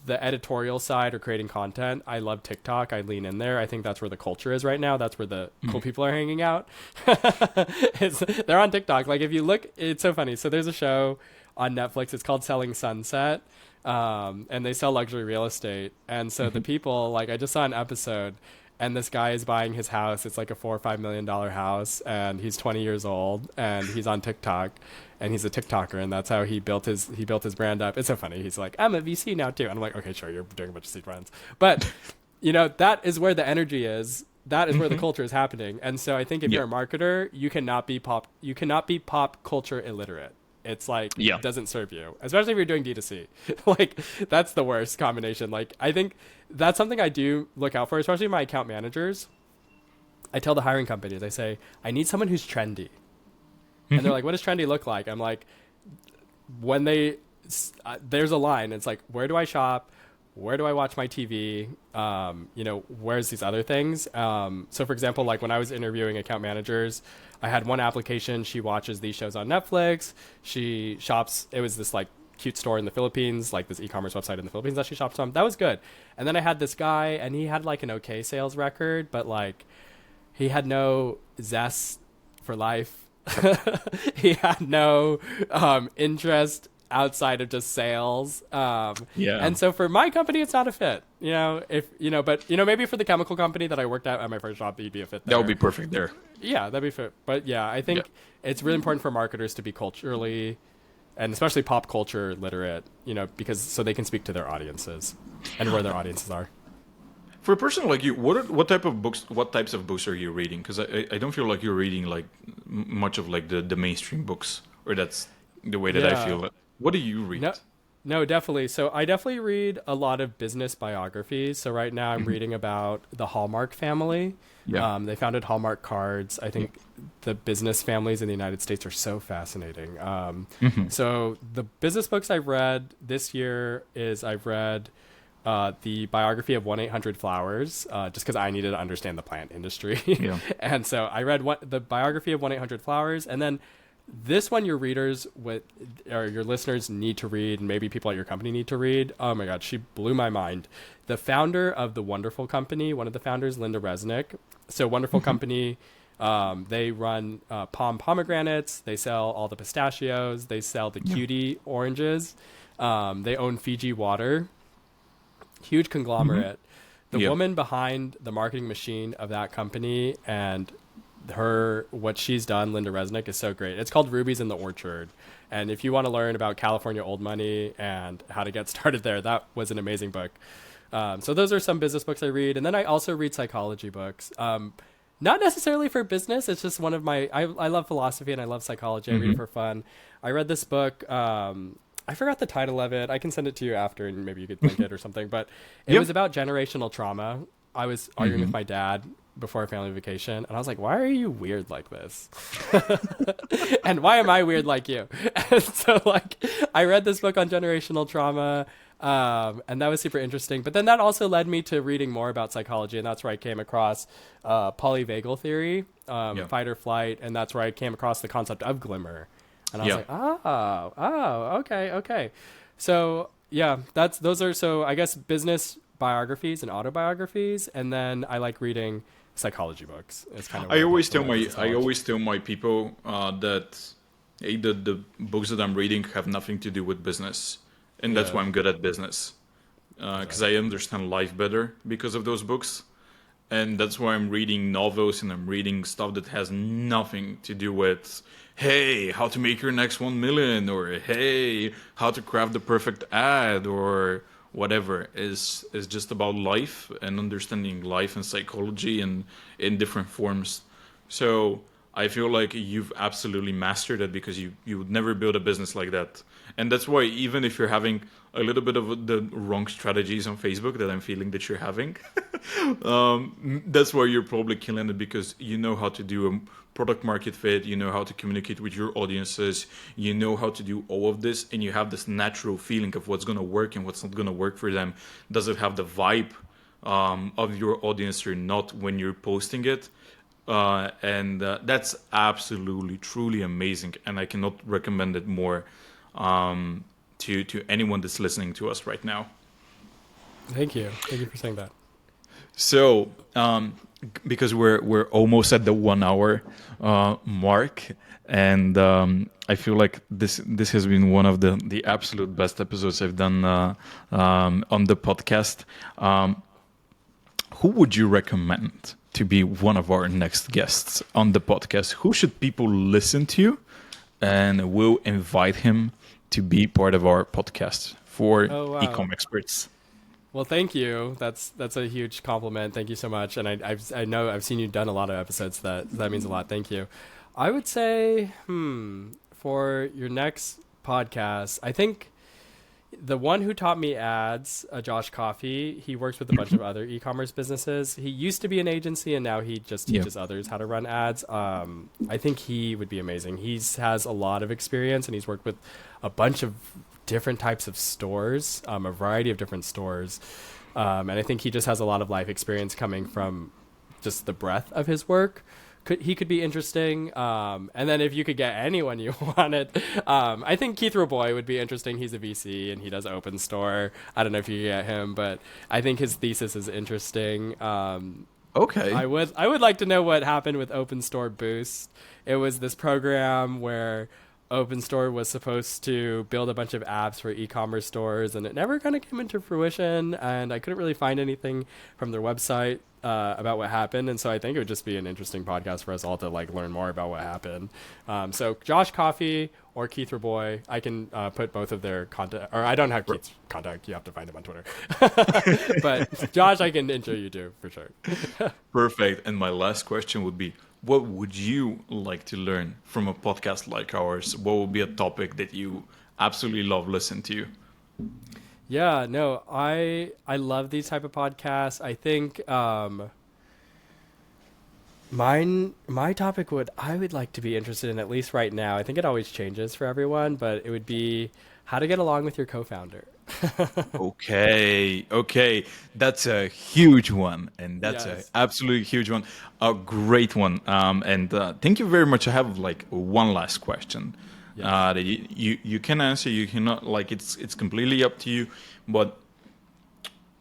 the editorial side or creating content, I love TikTok. I lean in there. I think that's where the culture is right now. That's where the cool people are hanging out. They're on TikTok. Like if you look, it's so funny. So there's a show on Netflix. It's called Selling Sunset. And they sell luxury real estate. And so the people, like I just saw an episode, and this guy is buying his house. It's like a $4 or $5 million house, and he's 20 years old, and he's on TikTok, and he's a TikToker, and that's how he built his brand up. It's so funny. He's like, I'm a VC now too. And I'm like, okay, sure, you're doing a bunch of seed runs, but that is where the energy is. That is where the culture is happening. And so I think if you're a marketer, you cannot be pop culture illiterate. It's like, it doesn't serve you, especially if you're doing D2C. Like that's the worst combination. Like I think that's something I do look out for, especially my account managers. I tell the hiring companies, I say, I need someone who's trendy. And they're like, what does trendy look like? I'm like, when there's a line, it's like, where do I shop? Where do I watch my TV? Where's these other things? So for example, like when I was interviewing account managers, I had one application. She watches these shows on Netflix. She shops. It was this like cute store in the Philippines, like this e-commerce website in the Philippines that she shops on. That was good. And then I had this guy, and he had like an okay sales record, but like he had no zest for life. He had no interest outside of just sales. Yeah. And so for my company, it's not a fit, but maybe for the chemical company that I worked at my first job, you'd be a fit there. That would be perfect there. Yeah, that'd be fit. But yeah, I think it's really important for marketers to be culturally and especially pop culture literate, because so they can speak to their audiences and where their audiences are. For a person like you, what types of books are you reading? Because I don't feel like you're reading like much of like the mainstream books, or that's the way that I feel. What do you read? No, definitely. So I definitely read a lot of business biographies. So right now I'm reading about the Hallmark family. Yeah. They founded Hallmark Cards. I think the business families in the United States are so fascinating. So the business books I've read this year is I've read the biography of 1-800-Flowers, just because I needed to understand the plant industry. And so I read the biography of 1-800-Flowers, and then this one your readers or your listeners need to read, and maybe people at your company need to read. Oh my God, she blew my mind. The founder of the Wonderful Company, one of the founders, Linda Resnick. So Wonderful Company, they run pomegranates. They sell all the pistachios. They sell the cutie oranges. They own Fiji Water. Huge conglomerate. The woman behind the marketing machine of that company and what she's done, Linda Resnick, is so great. It's called Rubies in the Orchard. And if you want to learn about California old money and how to get started there, that was an amazing book. So those are some business books I read. And then I also read psychology books. Not necessarily for business. It's just one of I love philosophy and I love psychology. I read it for fun. I read this book. I forgot the title of it. I can send it to you after and maybe you could link it or something. But it was about generational trauma. I was arguing with my dad before a family vacation, and I was like, why are you weird like this? And why am I weird like you? And so I read this book on generational trauma, and that was super interesting. But then that also led me to reading more about psychology, and that's where I came across polyvagal theory, fight or flight, and that's where I came across the concept of Glimmer. And I was like, okay. So yeah, I guess business biographies and autobiographies, and then I like reading psychology books. It's kind of I always tell my people that the books that I'm reading have nothing to do with business, and that's why I'm good at business, because I understand life better because of those books, and that's why I'm reading novels and I'm reading stuff that has nothing to do with hey, how to make your next 1 million, or hey, how to craft the perfect ad, or whatever. Is just about life and understanding life and psychology and in different forms. So I feel like you've absolutely mastered it, because you would never build a business like that. And that's why even if you're having a little bit of the wrong strategies on Facebook that I'm feeling that you're having, that's why you're probably killing it, because you know how to do a product market fit, you know how to communicate with your audiences, you know how to do all of this, and you have this natural feeling of what's going to work and what's not going to work for them. Does it have the vibe of your audience or not when you're posting it? And that's absolutely, truly amazing, and I cannot recommend it more to anyone that's listening to us right now. Thank you for saying that. So because we're almost at the 1 hour mark, and I feel like this has been one of the absolute best episodes I've done on the podcast. Who would you recommend to be one of our next guests on the podcast? Who should people listen to, and we'll invite him to be part of our podcast for Ecomm Experts? Well, thank you. That's a huge compliment. Thank you so much. And I know I've seen you done a lot of episodes. That means a lot. Thank you. I would say, for your next podcast, I think the one who taught me ads, Josh Coffey, he works with a bunch of other e-commerce businesses. He used to be an agency, and now he just teaches others how to run ads. I think he would be amazing. He has a lot of experience, and he's worked with a bunch of different types of stores, a variety of different stores. And I think he just has a lot of life experience coming from just the breadth of his work. He could be interesting. And then if you could get anyone you wanted, I think Keith Roboy would be interesting. He's a VC and he does open store. I don't know if you get him, but I think his thesis is interesting. Okay. I would like to know what happened with Open Store Boost. It was this program where Open Store was supposed to build a bunch of apps for e-commerce stores, and it never kind of came into fruition. And I couldn't really find anything from their website about what happened. And so I think it would just be an interesting podcast for us all to like learn more about what happened. So Josh Coffey or Keith Raboy, I can put both of their contact, or I don't have Keith's contact. You have to find him on Twitter. But Josh, I can intro you to for sure. Perfect. And my last question would be, what would you like to learn from a podcast like ours? What would be a topic that you absolutely love listening to? Yeah, no, I love these type of podcasts. I think my topic I would like to be interested in, at least right now. I think it always changes for everyone, but it would be how to get along with your co-founder. Okay. That's a huge one, and that's an Yes. absolutely huge one. A great one. And thank you very much. I have like one last question Yes. that you can answer. You cannot, like, it's completely up to you. But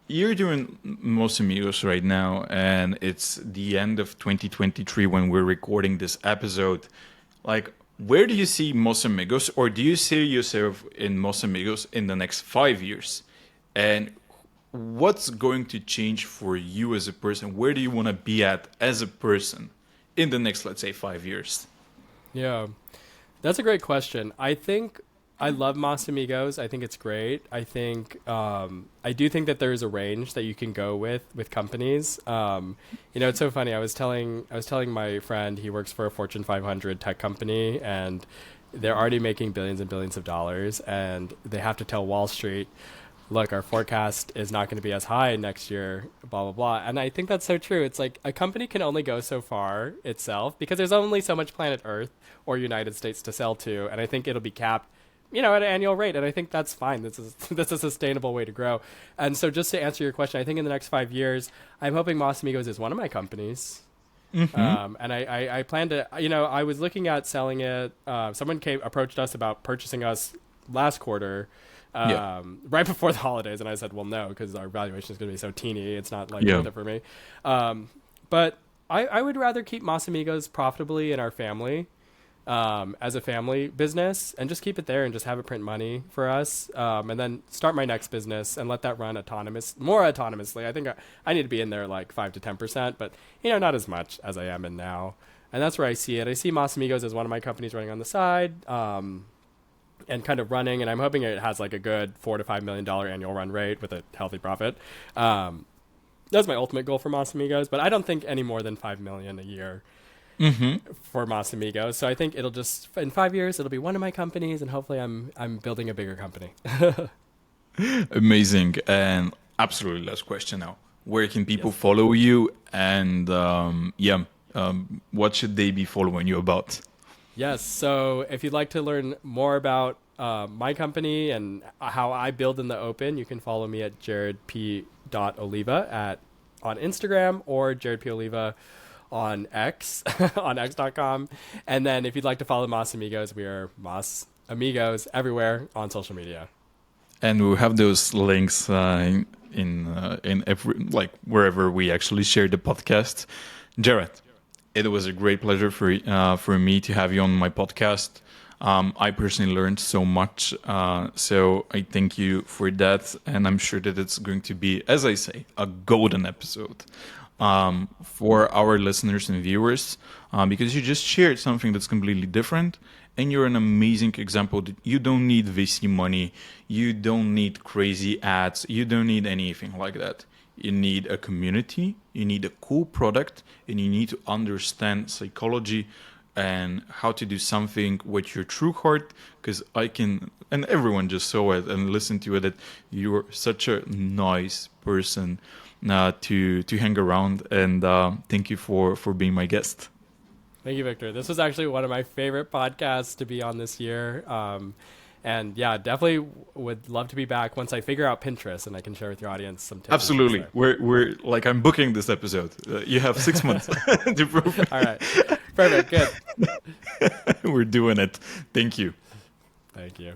you're doing Moss Amigos right now, and it's the end of 2023 when we're recording this episode. Like, where do you see Moss Amigos, or do you see yourself in Moss Amigos in the next 5 years? And what's going to change for you as a person? Where do you want to be at as a person in the next, let's say, 5 years? Yeah, that's a great question. I think I love Moss Amigos. I think it's great. I think I do think that there is a range that you can go with companies. It's so funny. I was telling my friend, he works for a Fortune 500 tech company, and they're already making billions and billions of dollars, and they have to tell Wall Street, look, our forecast is not going to be as high next year, blah, blah, blah. And I think that's so true. It's like a company can only go so far itself because there's only so much planet Earth or United States to sell to. And I think it'll be capped, at an annual rate. And I think that's fine. This is a sustainable way to grow. And so just to answer your question, I think in the next 5 years, I'm hoping Moss Amigos is one of my companies. And I plan to, I was looking at selling it. Someone approached us about purchasing us last quarter. Right before the holidays, and I said, well, no, because our valuation is going to be so teeny, it's not like worth it for me. But I would rather keep Moss Amigos profitably in our family, as a family business, and just keep it there and just have it print money for us, and then start my next business and let that run more autonomously. I think I need to be in there like 5 to 10%, but not as much as I am in now. And that's where I see it. I see Moss Amigos as one of my companies running on the side. And kind of running, and I'm hoping it has like a good $4 to $5 million annual run rate with a healthy profit. That's my ultimate goal for Moss Amigos, but I don't think any more than $5 million a year for Moss Amigos. So I think it'll just, in 5 years, it'll be one of my companies, and hopefully I'm building a bigger company. Amazing. And absolutely last question now. Where can people follow you? And what should they be following you about? Yes. So if you'd like to learn more about my company and how I build in the open, you can follow me at jaredp.oliva on Instagram, or Jared P. Oliva on X, on x.com. And then if you'd like to follow Moss Amigos, we are Moss Amigos everywhere on social media. And we'll have those links in every, like, wherever we actually share the podcast. Jared, it was a great pleasure for me to have you on my podcast. I personally learned so much, so I thank you for that. And I'm sure that it's going to be, as I say, a golden episode for our listeners and viewers, because you just shared something that's completely different. And you're an amazing example that you don't need VC money, you don't need crazy ads, you don't need anything like that. You need a community, you need a cool product, and you need to understand psychology and how to do something with your true heart, because I can, and everyone just saw it and listened to it, that you're such a nice person to hang around, and thank you for being my guest. Thank you, Victor. This was actually one of my favorite podcasts to be on this year. And yeah, definitely would love to be back once I figure out Pinterest and I can share with your audience some tips. Absolutely. We're like, I'm booking this episode. You have 6 months to prove it. All right. Perfect. Good. We're doing it. Thank you. Thank you.